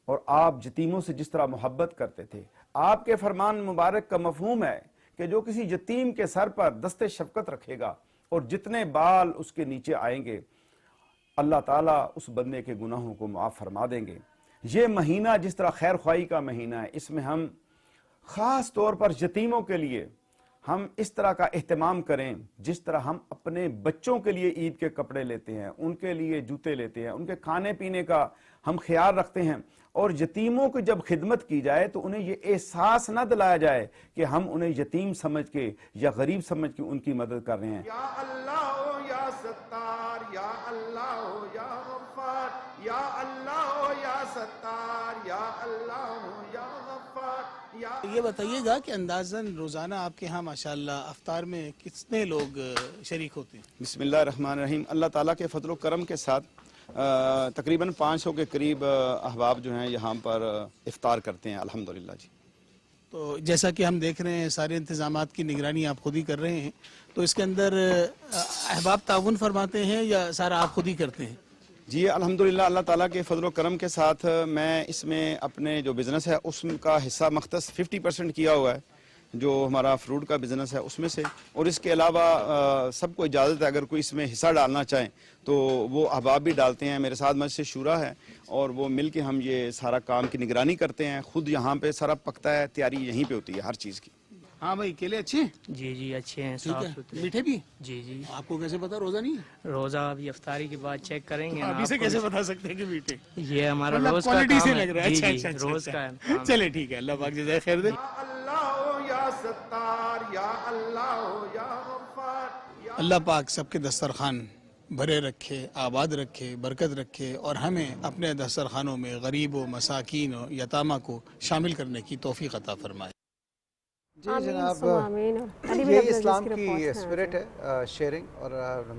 और आप यतीमों से जिस तरह मोहब्बत करते थे, आपके फरमान मुबारक का मफहूम है कि जो किसी यतीम के सर पर दस्ते शफ़क़त रखेगा और जितने बाल उसके नीचे आएंगे, अल्लाह ताला उस बंदे के गुनाहों को माफ़ फरमा देंगे। ये महीना जिस तरह खैर ख्वाही का महीना है, इसमें हम ख़ास तौर पर यतीमों के लिए हम इस तरह का एहतमाम करें जिस तरह हम अपने बच्चों के लिए ईद के कपड़े लेते हैं, उनके लिए जूते लेते हैं, उनके खाने पीने का हम ख्याल रखते हैं। और यतीमों की जब खिदमत की जाए तो उन्हें ये एहसास न दिलाया जाए कि हम उन्हें यतीम समझ के या गरीब समझ के उनकी मदद कर रहे हैं। या अल्लाह या सत्तार, या अल्लाह या गफ्फार, या अल्लाह या सत्तार, या अल्लाह या गफ्फार। ये बताइएगा कि अंदाज़न रोज़ाना आपके यहाँ माशाअल्लाह अफ्तार में कितने लोग शरीक होते हैं? बिस्मिल्लाहिर्रहमानिर्रहीम। अल्लाह ताला के फजल करम के साथ तकरीबन 500 के करीब अहबाब जो हैं यहाँ पर इफ्तार करते हैं, अल्हम्दुलिल्लाह जी। तो जैसा कि हम देख रहे हैं सारे इंतज़ामात की निगरानी आप खुद ही कर रहे हैं, तो इसके अंदर अहबाब ताउन फरमाते हैं या सारा आप खुद ही करते हैं? जी अल्हम्दुलिल्लाह, अल्लाह ताला के फजल करम के साथ मैं इसमें अपने जो बिज़नेस है उसका हिस्सा मख्तस 50% किया हुआ है, जो हमारा फ्रूट का बिज़नेस है उसमें से। और इसके अलावा सबको इजाज़त है, अगर कोई इसमें हिस्सा डालना चाहें तो वो अहबाब भी डालते हैं। मेरे साथ मस्जिद शूरा है और वो मिल के हम ये सारा काम की निगरानी करते हैं। खुद यहाँ पे सारा पकता है, तैयारी यहीं पे होती है हर चीज़ की। हाँ भाई, केले अच्छे हैं? जी जी अच्छे हैं, ठीक साफ है। सुथरे। मीठे भी? जी जी। आपको कैसे पता रोज़ा नहीं है? रोज़ा अभी अफ्तारी के बाद चेक करेंगे ना। अभी से आपको कैसे बता सकते हैं कि मीठे? ये हमारा मतलब रोज का क्वालिटी काम से है। लग रहा है। जी, अच्छा जी, अच्छा अच्छा, रोज अच्छा। का काम है। चले ठीक है, अल्लाह पाक जज़ाए खैर दे। अल्लाह पाक सबके दस्तरखान भरे रखे, आबाद रखे, बरकत रखे और हमें अपने दस्तरखानों में गरीबों, मसाकीन और यतामा को शामिल करने की तौफीक अता फरमाए। जी आमीन जनाब, सुम्मा आमीन। अली बिन ये अब्दुल इस्लाम अजीज़ की की रिपोर्ट है। स्पिरिट है, शेयरिंग। और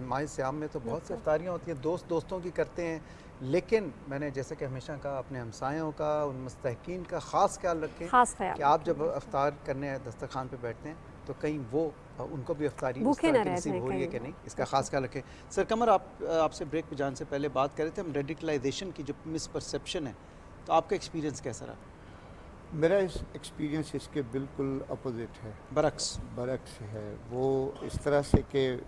माह सियाम में तो बहुत सी इफ्तारियाँ होती हैं, दोस्त दोस्तों की करते हैं, लेकिन मैंने जैसे कि हमेशा कहा, अपने हमसायों का, उन मुस्तहकीन का ख़ास ख्याल रखें ख़ास ख्याल कि आप जब अफ्तार करने दस्तरखान पे बैठते हैं तो कहीं वो उनको भी अफ्तारी भूखे उस तरह ना की रह नसीब जाएं हो रही है कहीं कि नहीं, इसका ख़ास ख्याल रखें। सर कमर, आपसे ब्रेक पे जाने से पहले बात कर रहे थे हम रेडिकलाइजेशन की, जो मिसपरसेप्शन है, तो आपका एक्सपीरियंस कैसा रहा? मेरा इस एक्सपीरियंस इसके बिल्कुल अपोजिट है, बरक्स है। वो इस तरह से कि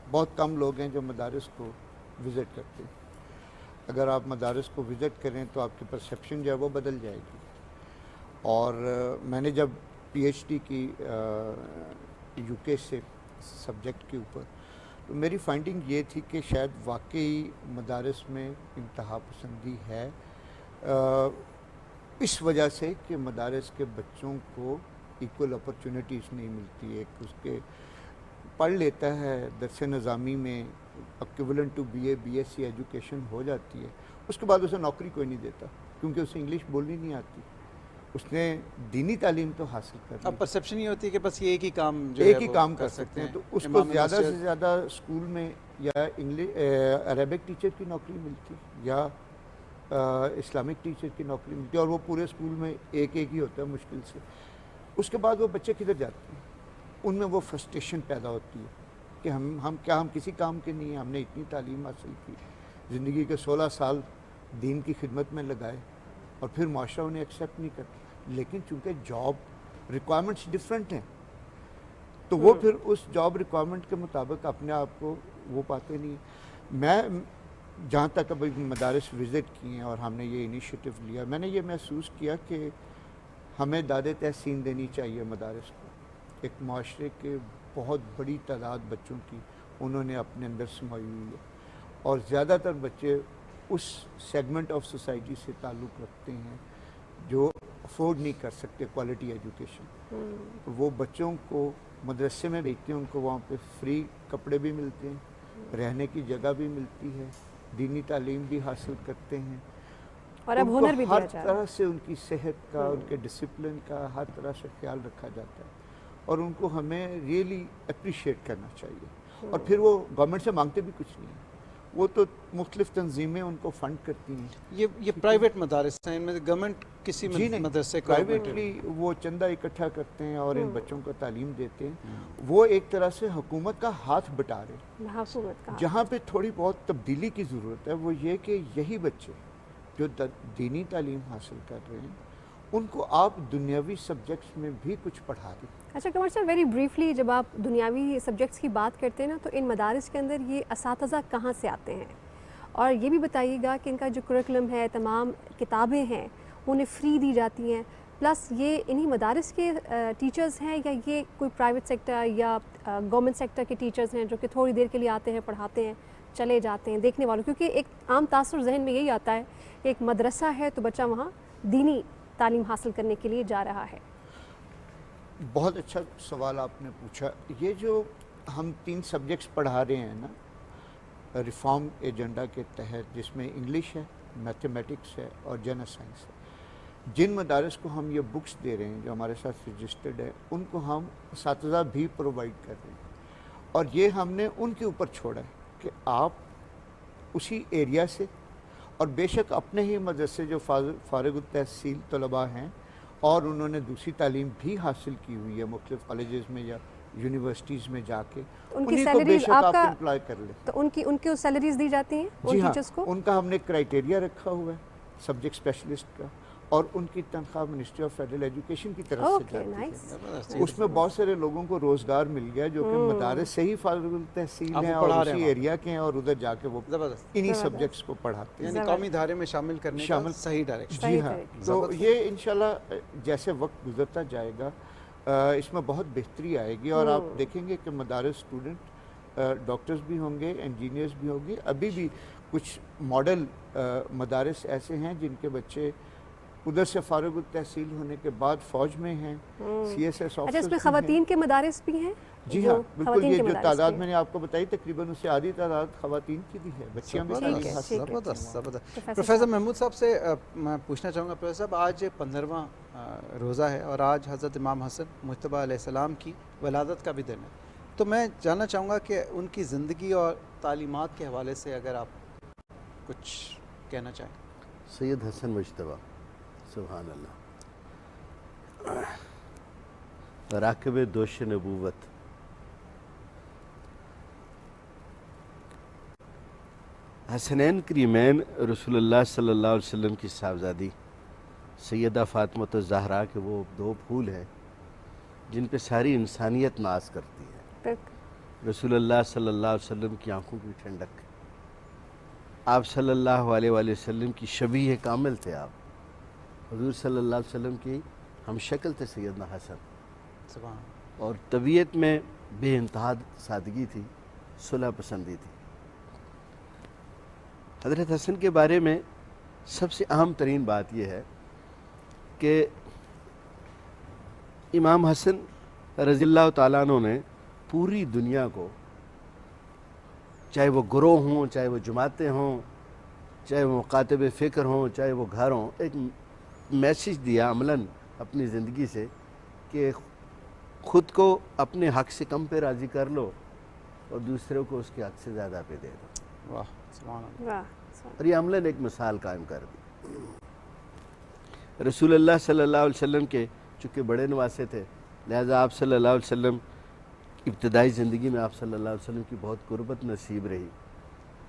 बहुत कम लोग हैं जो मदारिस को विज़िट करते हैं। अगर आप मदारिस को विज़िट करें तो आपकी परसेप्शन जो है वो बदल जाएगी। और मैंने जब PhD की UK से सब्जेक्ट के ऊपर, तो मेरी फाइंडिंग ये थी कि शायद वाकई मदारिस में इंतहा पसंदी है। इस वजह से कि मदारस के बच्चों को इक्वल अपॉर्चुनिटीज़ नहीं मिलती। एक उसके पढ़ लेता है दरस निज़ामी में equivalent to BA BSc education हो जाती है, उसके बाद उसे नौकरी कोई नहीं देता क्योंकि उसे इंग्लिश बोलनी नहीं आती। उसने दीनी तालीम तो हासिल कर ली। अब परसेप्शन ये होती है कि बस ये एक ही काम जो एक है ही वो काम कर सकते हैं, तो उसको ज़्यादा से ज़्यादा स्कूल में या इंग्लिश अरबिक टीचर की नौकरी मिलती या इस्लामिक टीचर की नौकरी मिलती है, और वो पूरे स्कूल में एक ही होता है मुश्किल से। उसके बाद वो बच्चे किधर जाते हैं, उनमें वो फ्रस्ट्रेशन पैदा होती है कि हम किसी काम के नहीं हैं, हमने इतनी तालीम हासिल की, ज़िंदगी के 16 साल दीन की खिदमत में लगाए और फिर माशरा उन्हें एक्सेप्ट नहीं करता। लेकिन चूँकि जॉब रिक्वायरमेंट्स डिफरेंट हैं, तो वो फिर उस जॉब रिक्वायरमेंट के मुताबिक अपने आप को वो पाते नहीं। मैं जहाँ तक अभी मदारस विज़िट किए हैं और हमने ये इनिशिएटिव लिया, मैंने ये महसूस किया कि हमें दाद तहसीन देनी चाहिए मदारस को। एक माशरे के बहुत बड़ी तादाद बच्चों की उन्होंने अपने अंदर समाई हुई है, और ज़्यादातर बच्चे उस सेगमेंट ऑफ सोसाइटी से ताल्लुक़ रखते हैं जो अफोर्ड नहीं कर सकते क्वालिटी एजुकेशन। वो बच्चों को मदरसे में भेजते हैं, उनको वहाँ पे फ्री कपड़े भी मिलते हैं, रहने की जगह भी मिलती है, दीनी तालीम भी हासिल करते हैं, और अब हुनर भी दिया हर जा रहा है। तरह से उनकी सेहत का, उनके डिसिप्लिन का हर तरह से ख्याल रखा जाता है, और उनको हमें रियली अप्रिशिएट करना चाहिए। और फिर वो गवर्नमेंट से मांगते भी कुछ नहीं है, वो तो मुख्तलिफ तंजीमें उनको फंड करती हैं। ये प्राइवेट मदारस हैं, इनमें गवर्नमेंट किसी मदरसे को प्राइवेटली वो चंदा इकट्ठा करते हैं और इन बच्चों को तालीम देते हैं। वो एक तरह से हुकूमत का हाथ बटा रहे। जहाँ पे थोड़ी बहुत तब्दीली की ज़रूरत है वो ये कि यही बच्चे जो दीनी तालीम हासिल कर रहे हैं उनको आप दुनियावी सब्जेक्ट्स में भी कुछ पढ़ा दें। अच्छा कमर सर, वेरी ब्रीफली जब आप दुनियावी सब्जेक्ट्स की बात करते हैं ना, तो इन मदारिस के अंदर ये असातिज़ा कहाँ से आते हैं, और ये भी बताइएगा कि इनका जो करिकुलम है, तमाम किताबें हैं उन्हें फ्री दी जाती हैं, प्लस ये इन्हीं मदारिस के टीचर्स हैं या ये कोई प्राइवेट सेक्टर या गवर्नमेंट सेक्टर के टीचर्स हैं जो कि थोड़ी देर के लिए आते हैं, पढ़ाते हैं, चले जाते हैं देखने वालों? क्योंकि एक आम तासुर जहन में यही आता है एक मदरसा है तो बच्चा वहाँ दीनी तालीम हासिल करने के लिए जा रहा है। बहुत अच्छा सवाल आपने पूछा। ये जो हम 3 सब्जेक्ट्स पढ़ा रहे हैं ना रिफॉर्म एजेंडा के तहत, जिसमें इंग्लिश है, मैथमेटिक्स है और जनरल साइंस है, जिन मदारस को हम ये बुक्स दे रहे हैं जो हमारे साथ रजिस्टर्ड है, उनको हम असातिज़ा भी प्रोवाइड कर रहे हैं, और ये हमने उनके ऊपर छोड़ा है कि आप उसी एरिया से, और बेशक अपने ही मदरसे जो फारिग तहसील तलबा हैं और उन्होंने दूसरी तालीम भी हासिल की हुई है मुख्तलिफ कॉलेजेस में या यूनिवर्सिटीज़ में जाके, उनकी सैलरीज आपका एम्प्लॉय कर ले, तो उनकी सैलरीज दी जाती हैं उन टीचर्स को? उनका हमने क्राइटेरिया रखा हुआ है सब्जेक्ट स्पेशलिस्ट का, और उनकी तनख्वाह मिनिस्ट्री ऑफ फेडरल एजुकेशन की तरफ से जाती है। उसमें बहुत सारे लोगों को रोज़गार मिल गया जो कि मदारस से ही फारिग तहसील हैं और उसी एरिया के हैं, और उधर जाके वो इन्हीं सब्जेक्ट्स को पढ़ाते हैं। यानी कौमी धारे में शामिल करने का सही डायरेक्शन। जी हाँ, तो ये इंशाल्लाह जैसे वक्त गुजरता जाएगा इसमें बहुत बेहतरी आएगी, और आप देखेंगे कि मदारस स्टूडेंट डॉक्टर्स भी होंगे, इंजीनियर्स भी होंगे। अभी भी कुछ मॉडल मदारस ऐसे हैं जिनके बच्चे उधर से फारिग तहसील होने के बाद फौज में हैं, CSS ऑफिसर। अच्छा, इसमें खवातीन के मदारिस भी हैं? जी हाँ, बिल्कुल। ये जो तादाद मैंने आपको बताई तकरीबन उससे आधी तादाद खवातीन की भी है, बच्चियाँ भी। ज़बरदस्त। प्रोफेसर महमूद साहब से मैं पूछना चाहूँगा, प्रोफेसर साहब आज 15वां रोज़ा है और आज हज़रत इमाम हसन मुज्तबा अलैहिस्सलाम की वलादत का भी दिन है, तो मैं जानना चाहूँगा कि उनकी ज़िंदगी और तालीमात के हवाले से अगर आप कुछ कहना चाहें। सैयद हसन मुज्तबा सुभान अल्लाह, राकिब दोश नबूवत, हसनैन करीमैन रसूलुल्लाह सल्लल्लाहु अलैहि वसल्लम की साहबजादी सैयदा फ़ातिमा ज़हरा के वो 2 फूल हैं जिन पे सारी इंसानियत नाज करती है। रसूलुल्लाह सल्लल्लाहु अलैहि वसल्लम की आंखों की ठंडक, आप सल्लल्लाहु अलैहि वसल्लम की शबीह कामिल थे। आप हुज़ूर सल्लल्लाहु अलैहि वसल्लम की हम शक्ल थे सैयदना हसन, और तबीयत में बेइंतहा सादगी थी, सुलह पसंदी थी। हज़रत हसन के बारे में सबसे अहम तरीन बात यह है کہ امام حسن رضی اللہ تعالیٰ عنہ نے پوری دنیا کو، چاہے وہ گروہ ہوں، چاہے وہ جماعتیں ہوں، چاہے وہ مکاتب فکر ہوں، چاہے وہ گھر ہوں، ایک میسیج دیا عملاً اپنی زندگی سے کہ خود کو اپنے حق سے کم پہ راضی کر لو اور دوسروں کو اس کے حق سے زیادہ پہ دے دو. واہ سبحان اللہ. واہ اور یہ عملاً ایک مثال قائم کر دی. رسول اللہ صلی اللہ علیہ وسلم کے چونکہ بڑے نواسے تھے، لہذا آپ صلی اللہ علیہ وسلم ابتدائی زندگی میں آپ صلی اللہ علیہ وسلم کی بہت قربت نصیب رہی،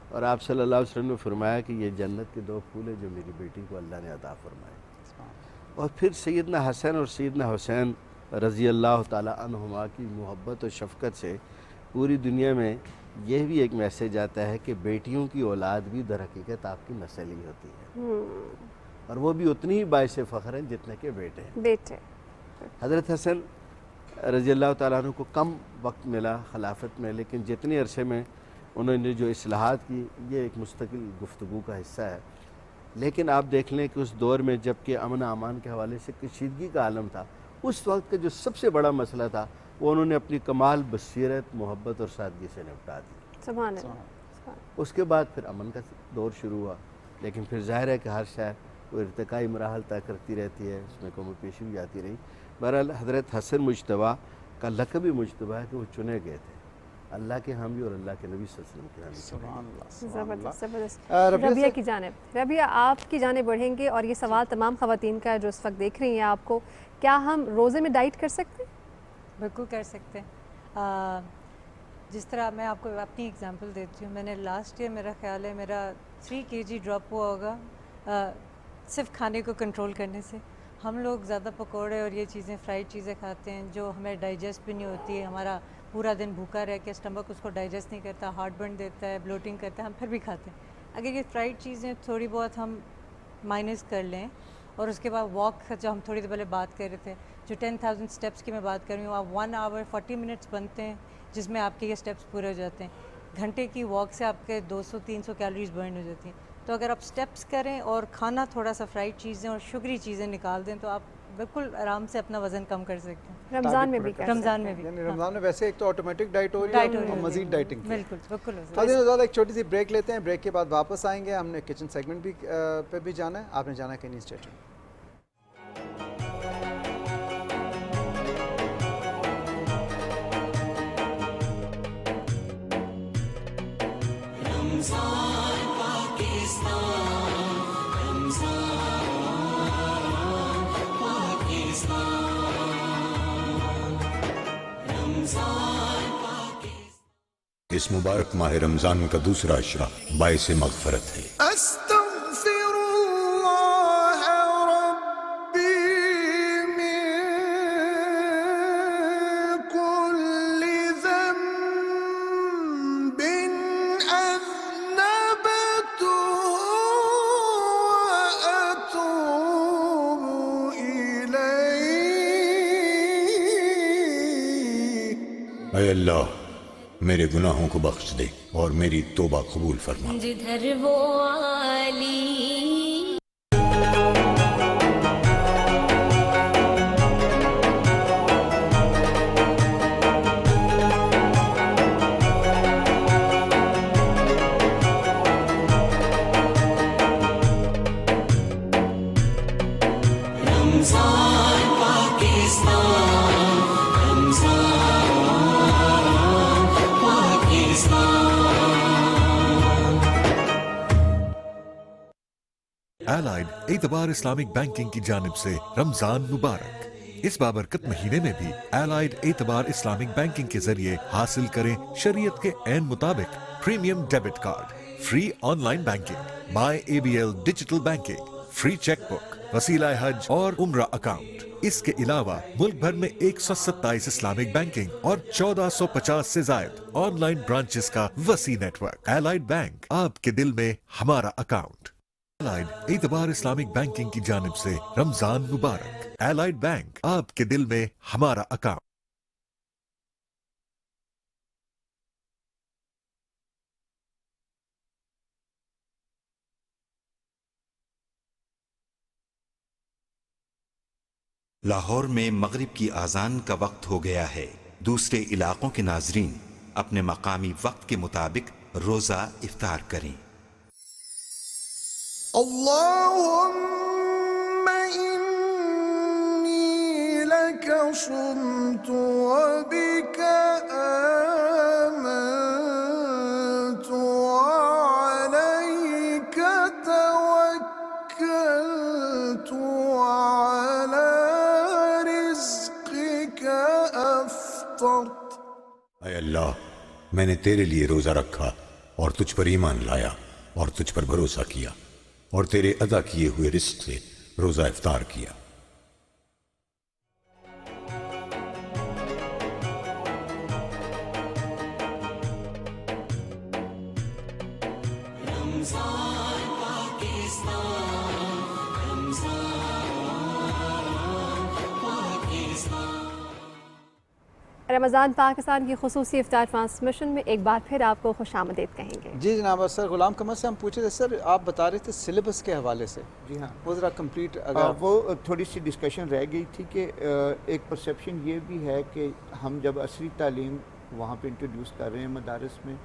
اور آپ صلی اللہ علیہ وسلم نے فرمایا کہ یہ جنت کے 2 پھول ہیں جو میری بیٹی کو اللہ نے عطا فرمائے. اور پھر سیدنا حسن اور سیدنا حسین رضی اللہ تعالیٰ عنہما کی محبت و شفقت سے پوری دنیا میں یہ بھی ایک میسیج آتا ہے کہ بیٹیوں کی اولاد بھی در حقیقت آپ کی نسل ہی ہوتی ہے، اور وہ بھی اتنی ہی باعث فخر ہیں جتنے کہ بیٹے ہیں. بیٹے حضرت حسن رضی اللہ تعالیٰ عنہ کو کم وقت ملا خلافت میں، لیکن جتنے عرصے میں انہوں نے جو اصلاحات کی، یہ ایک مستقل گفتگو کا حصہ ہے. لیکن آپ دیکھ لیں کہ اس دور میں جب کہ امن امان کے حوالے سے کشیدگی کا عالم تھا، اس وقت کا جو سب سے بڑا مسئلہ تھا وہ انہوں نے اپنی کمال بصیرت، محبت اور سادگی سے نپٹا دی. سبحان اللہ. اس کے بعد پھر امن کا دور شروع ہوا، لیکن پھر ظاہر ہے کہ ہر شے وہ ارتقائی مراحل طے کرتی رہتی ہے، اس میں کم و پیشی بھی آتی رہی. بہرحال حضرت حسن مجتبیٰ کا لقب بھی مجتبیٰ ہے کہ وہ چنے گئے تھے اللہ کے ہم بھی اور اللہ کے نبی صلی اللہ علیہ وسلم کے حامی. سبحان اللہ. زبردست زبردست. ربیہ کی جانب، ربیہ آپ کی جانب بڑھیں گے، اور یہ سوال تمام خواتین کا ہے جو اس وقت دیکھ رہی ہیں آپ کو، کیا ہم روزے میں ڈائٹ کر سکتے ہیں؟ بالکل کر سکتے ہیں. جس طرح میں آپ کو اپنی اگزامپل دیتی ہوں، میں نے لاسٹ ایئر میرا خیال ہے میرا 3 kg ڈراپ ہوا ہوگا صرف کھانے کو کنٹرول کرنے سے. ہم لوگ زیادہ پکوڑے اور یہ چیزیں فرائیڈ چیزیں کھاتے ہیں جو ہمیں ڈائجسٹ بھی نہیں ہوتی ہے، ہمارا پورا دن بھوکا رہ کے اسٹمک اس کو ڈائجسٹ نہیں کرتا، ہارٹ برن دیتا ہے، بلوٹنگ کرتا ہے، ہم پھر بھی کھاتے ہیں. اگر یہ فرائیڈ چیزیں تھوڑی بہت ہم مائنس کر لیں، اور اس کے بعد واک جو ہم تھوڑی دیر پہلے بات کر رہے تھے، جو 10,000 اسٹیپس کی میں بات کر رہی ہوں، آپ 1 hour 40 minutes بنتے ہیں جس میں آپ کے یہ اسٹیپس پورے ہو جاتے ہیں. گھنٹے کی واک سے آپ کے 200-300 کیلوریز برن ہو جاتی ہیں. تو اگر آپ اسٹیپس کریں اور کھانا تھوڑا سا فرائیڈ چیزیں اور شگری چیزیں نکال دیں تو آپ بالکل آرام سے اپنا وزن کم کر سکتے ہیں. رمضان میں بھی رمضان میں بھی. یعنی رمضان میں ویسے ایک تو آٹومیٹک ڈائٹ ہو رہی ہے اور مزید ڈائٹنگ. بالکل بالکل. ایک چھوٹی سی بریک لیتے ہیں، بریک کے بعد واپس آئیں گے. ہم نے کچن سیگمنٹ بھی پہ بھی جانا ہے، آپ نے جانا ہے کہ نہیں. Stay tuned. اس مبارک ماہ رمضان کا دوسرا عشرہ باعث مغفرت ہے. استغفر اللہ ربی من کل ذنب اذنبته واتوب الیہ. اے اللہ میرے گناہوں کو بخش دے اور میری توبہ قبول فرما. جدھر وہ عالی رمضان پاکستان Allied اعتبار اسلامک بینکنگ کی جانب سے رمضان مبارک. اس بابرکت مہینے میں بھی Allied اعتبار اسلامک بینکنگ کے ذریعے حاصل کریں شریعت کے عین مطابق premium debit card, free on line banking, my ABL digital banking, free cheque book, وسیلہ حج اور عمرہ اکاؤنٹ. اس کے علاوہ ملک بھر میں 127 اسلامک بینکنگ اور 1450 سے زائد آن لائن برانچز کا وسیع نیٹ ورک. Allied بینک، آپ کے دل میں ہمارا اکاؤنٹ. Allied اعتبار اسلامک بینکنگ کی جانب سے رمضان مبارک. Allied بینک، آپ کے دل میں ہمارا اکاؤنٹ. लाहौर में मगरिब की आज़ान का वक्त हो गया है। दूसरे इलाकों के नाजरीन अपने मकामी वक्त के मुताबिक रोज़ा इफ्तार करें। अल्लाहुम्मा इन्नी लका सुमतु व बिका आमनतु व अलैका तवक्कलतु व अला रिज़्क़िका अफ़्तरतु। ऐ अल्लाह, मैंने तेरे लिए रोजा रखा और तुझ पर ईमान लाया और तुझ पर भरोसा किया और तेरे अदा किए हुए रिस्क से रोजा इफ्तार किया। रमज़ान पाकिस्तान की खुसूसी इफ्तार ट्रांसमिशन में एक बार फिर आपको खुशामदीद कहेंगे। जी जनाब, सर गुलाम कमर से हम पूछे थे, सर आप बता रहे थे सिलेबस के हवाले से। जी हाँ, वो ज़रा कंप्लीट अगर वो थोड़ी सी डिस्कशन रह गई थी कि एक परसेप्शन ये भी है कि हम जब असरी तालीम वहाँ पे इंट्रोड्यूस कर रहे हैं मदारस में,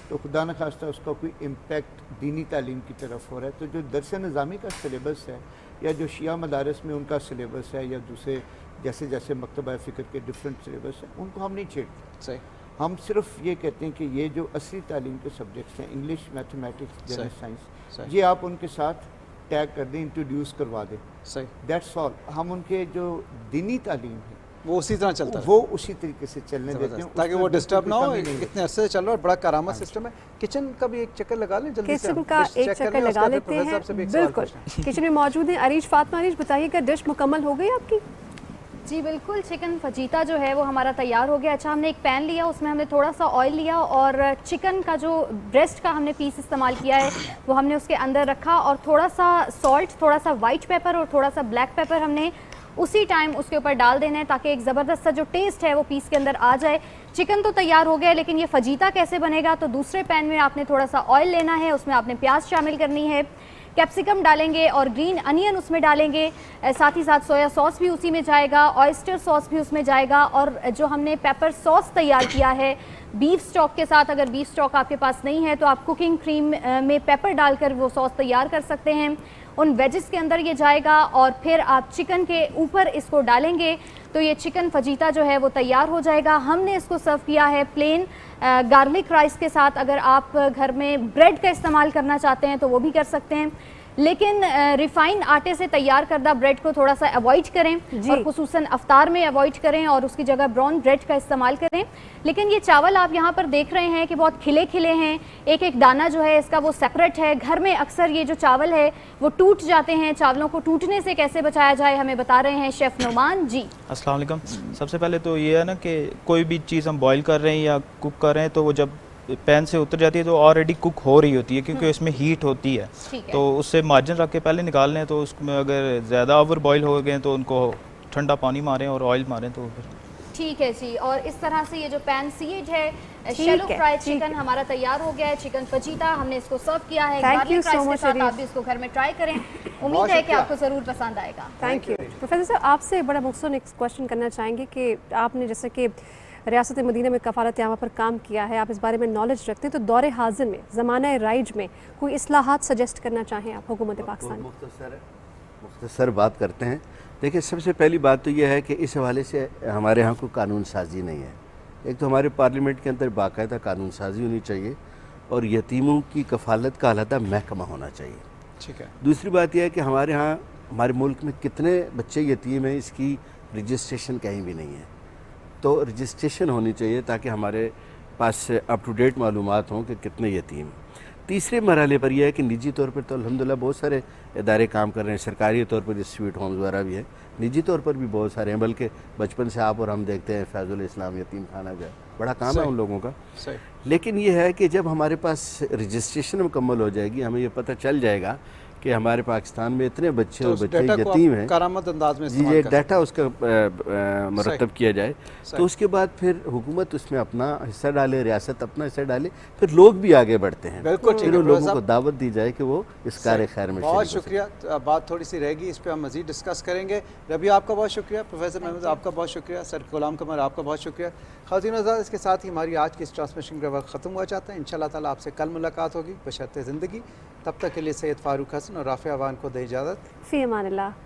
तो खुदा न खास्ता उसका कोई इम्पेक्ट दीनी तालीम की तरफ हो रहा है। तो जो दरस निज़ामी का सिलेबस है या जो शिया मदारस में उनका सिलेबस है या दूसरे जैसे जैसे मकतबा फ़िक्र के डिफरेंट सिलेबस हैं, उनको हम नहीं छेड़ते। सही, हम सिर्फ ये कहते हैं कि ये जो असली तालीम के सब्जेक्ट्स हैं, इंग्लिश, मैथमेटिक्स, जनरल साइंस, ये आप उनके साथ टैग कर दें, इंट्रोड्यूस करवा दें। सही, दैट्स ऑल। हम उनके जो दीनी तालीम है वो उसी तरह चलता है, वो उसी तरीके से चलने देते हैं ताकि वो डिस्टर्ब ना हो। इतने अरसे से चल रहा है, बड़ा करामत सिस्टम है। किचन का भी एक चक्कर लगा लें जल्दी से, किचन का एक चक्कर लगा लेते हैं। बिल्कुल, किचन में मौजूद है अरीश फातिमा। अरीश बताइएगा, डिश मुकम्मल हो गई आपकी? जी बिल्कुल, चिकन फजीता जो है वो हमारा तैयार हो गया। अच्छा, हमने एक पैन लिया, उसमें हमने थोड़ा सा ऑयल लिया और चिकन का जो ब्रेस्ट का हमने पीस इस्तेमाल किया है वो हमने उसके अंदर रखा और थोड़ा सा सॉल्ट, थोड़ा सा वाइट पेपर और थोड़ा सा ब्लैक पेपर हमने उसी टाइम उसके ऊपर डाल देना है ताकि एक ज़बरदस्त सा जो टेस्ट है वो पीस के अंदर आ जाए। चिकन तो तैयार हो गया है, लेकिन ये फजीता कैसे बनेगा? तो दूसरे पैन में आपने थोड़ा सा ऑयल लेना है, उसमें आपने प्याज शामिल करनी है, कैप्सिकम डालेंगे और ग्रीन अनियन उसमें डालेंगे, साथ ही साथ सोया सॉस भी उसी में जाएगा, ऑयस्टर सॉस भी उसमें जाएगा और जो हमने पेपर सॉस तैयार किया है बीफ स्टॉक के साथ, अगर बीफ स्टॉक आपके पास नहीं है तो आप कुकिंग क्रीम में पेपर डालकर वो सॉस तैयार कर सकते हैं। उन वेजेस के अंदर ये जाएगा और फिर आप चिकन के ऊपर इसको डालेंगे तो ये चिकन फजीता जो है वो तैयार हो जाएगा। हमने इसको सर्व किया है प्लेन गार्लिक राइस के साथ। अगर आप घर में ब्रेड का इस्तेमाल करना चाहते हैं तो वो भी कर सकते हैं, लेकिन रिफाइंड आटे से तैयार करदा ब्रेड को थोड़ा सा अवॉइड करें और खुसूसन अफ्तार में अवॉइड करें और उसकी जगह ब्राउन ब्रेड का इस्तेमाल करें। लेकिन ये चावल आप यहाँ पर देख रहे हैं कि बहुत खिले खिले हैं, एक एक दाना जो है इसका वो सेपरेट है। घर में अक्सर ये जो चावल है वो टूट जाते हैं, चावलों को टूटने से कैसे बचाया जाए हमें बता रहे हैं शेफ़ नुमान जी। अस्सलाम वालेकुम। सबसे पहले तो ये है ना कि कोई भी चीज़ हम बॉईल कर रहे हैं या कुक कर रहे हैं तो वो जब पैन से उतर जाती है तो ऑलरेडी कुक हो रही होती है क्योंकि उसमें हीट होती है, तो उससे मार्जिन रख के पहले निकाल लें। तो उसमें अगर ज़्यादा ओवर बॉईल हो गए तो उनको ठंडा पानी मारें और ऑयल मारें तो फिर ठीक है जी। और इस तरह से ये जो पैन सीड है शैलो फ्राइड चिकन हमारा तैयार हो गया है। चिकन फजीता हमने इसको सर्व किया है गार्लिक राइस के साथ। आप भी इसको घर में ट्राई करें, उम्मीद है कि आपको ज़रूर पसंद आएगा। Thank you. प्रोफेसर साहब, आपसे बड़ा मुख्तसर एक क्वेश्चन करना चाहेंगे कि आपने जैसे कि रियासत मदीना में कफ़ालत यामा पर काम किया है, आप इस बारे में नॉलेज रखते हैं, तो दौरे हाजिर में ज़माना राइज में कोई इस्लाहात सजेस्ट करना चाहें आप हुकूमत पाकिस्तान? मुख्तसर बात करते हैं। देखिए, सबसे पहली बात तो यह है कि इस हवाले से हमारे यहाँ कोई कानून साजी नहीं है। एक तो हमारे पार्लियामेंट के अंदर बाकायदा कानून साजी होनी चाहिए और यतीमों की कफ़ालत का अलहदा महकमा होना चाहिए। ठीक है। दूसरी बात यह है कि हमारे यहाँ हमारे मुल्क में कितने बच्चे यतीम हैं इसकी रजिस्ट्रेशन कहीं भी नहीं है, तो रजिस्ट्रेशन होनी चाहिए ताकि हमारे पास अप टू डेट मालूमात हों कि कितने यतीम। तीसरे मरहले पर यह है कि निजी तौर पर तो अल्हम्दुलिल्लाह बहुत सारे इदारे काम कर रहे हैं, सरकारी तौर पर जैसे स्वीट होम्स वगैरह भी है, निजी तौर पर भी बहुत सारे हैं, बल्कि बचपन से आप और हम देखते हैं फैज़ुल इस्लाम यतीम खाना जो है बड़ा काम है उन लोगों का। लेकिन ये है कि जब हमारे पास रजिस्ट्रेशन मुकम्मल हो जाएगी, हमें ये पता चल जाएगा کہ ہمارے پاکستان میں اتنے بچے تو اور اس بچے ڈیٹا کو یتیم آپ ہیں کارآمد انداز میں جی استعمال ایک کر ڈیٹا اس کا مرتب کیا جائے صحیح۔ تو اس کے بعد پھر حکومت اس میں اپنا حصہ ڈالے، ریاست اپنا حصہ ڈالے، پھر لوگ بھی آگے بڑھتے ہیں، بالکل ٹھیک پھر ہے ان لوگوں پروفیسر کو دعوت دی جائے کہ وہ اس کار خیر میں بہت شریک ہو شکریہ، بات تھوڑی سی رہ گئی، اس پہ ہم مزید ڈسکس کریں گے۔ ربیہ آپ کا بہت شکریہ، پروفیسر محمد آپ کا بہت شکریہ، سر غلام قمر آپ کا بہت شکریہ۔ خواتین و حضرات، اس کے ساتھ ہی ہماری آج کی اس ٹرانسمیشن کا وقت ختم ہوا چاہتا ہے۔ انشاءاللہ تعالیٰ آپ سے کل ملاقات ہوگی بشرط زندگی۔ تب تک کے لیے سید فاروق حسن اور رافع عوان کو دے اجازت۔ فی امان اللہ۔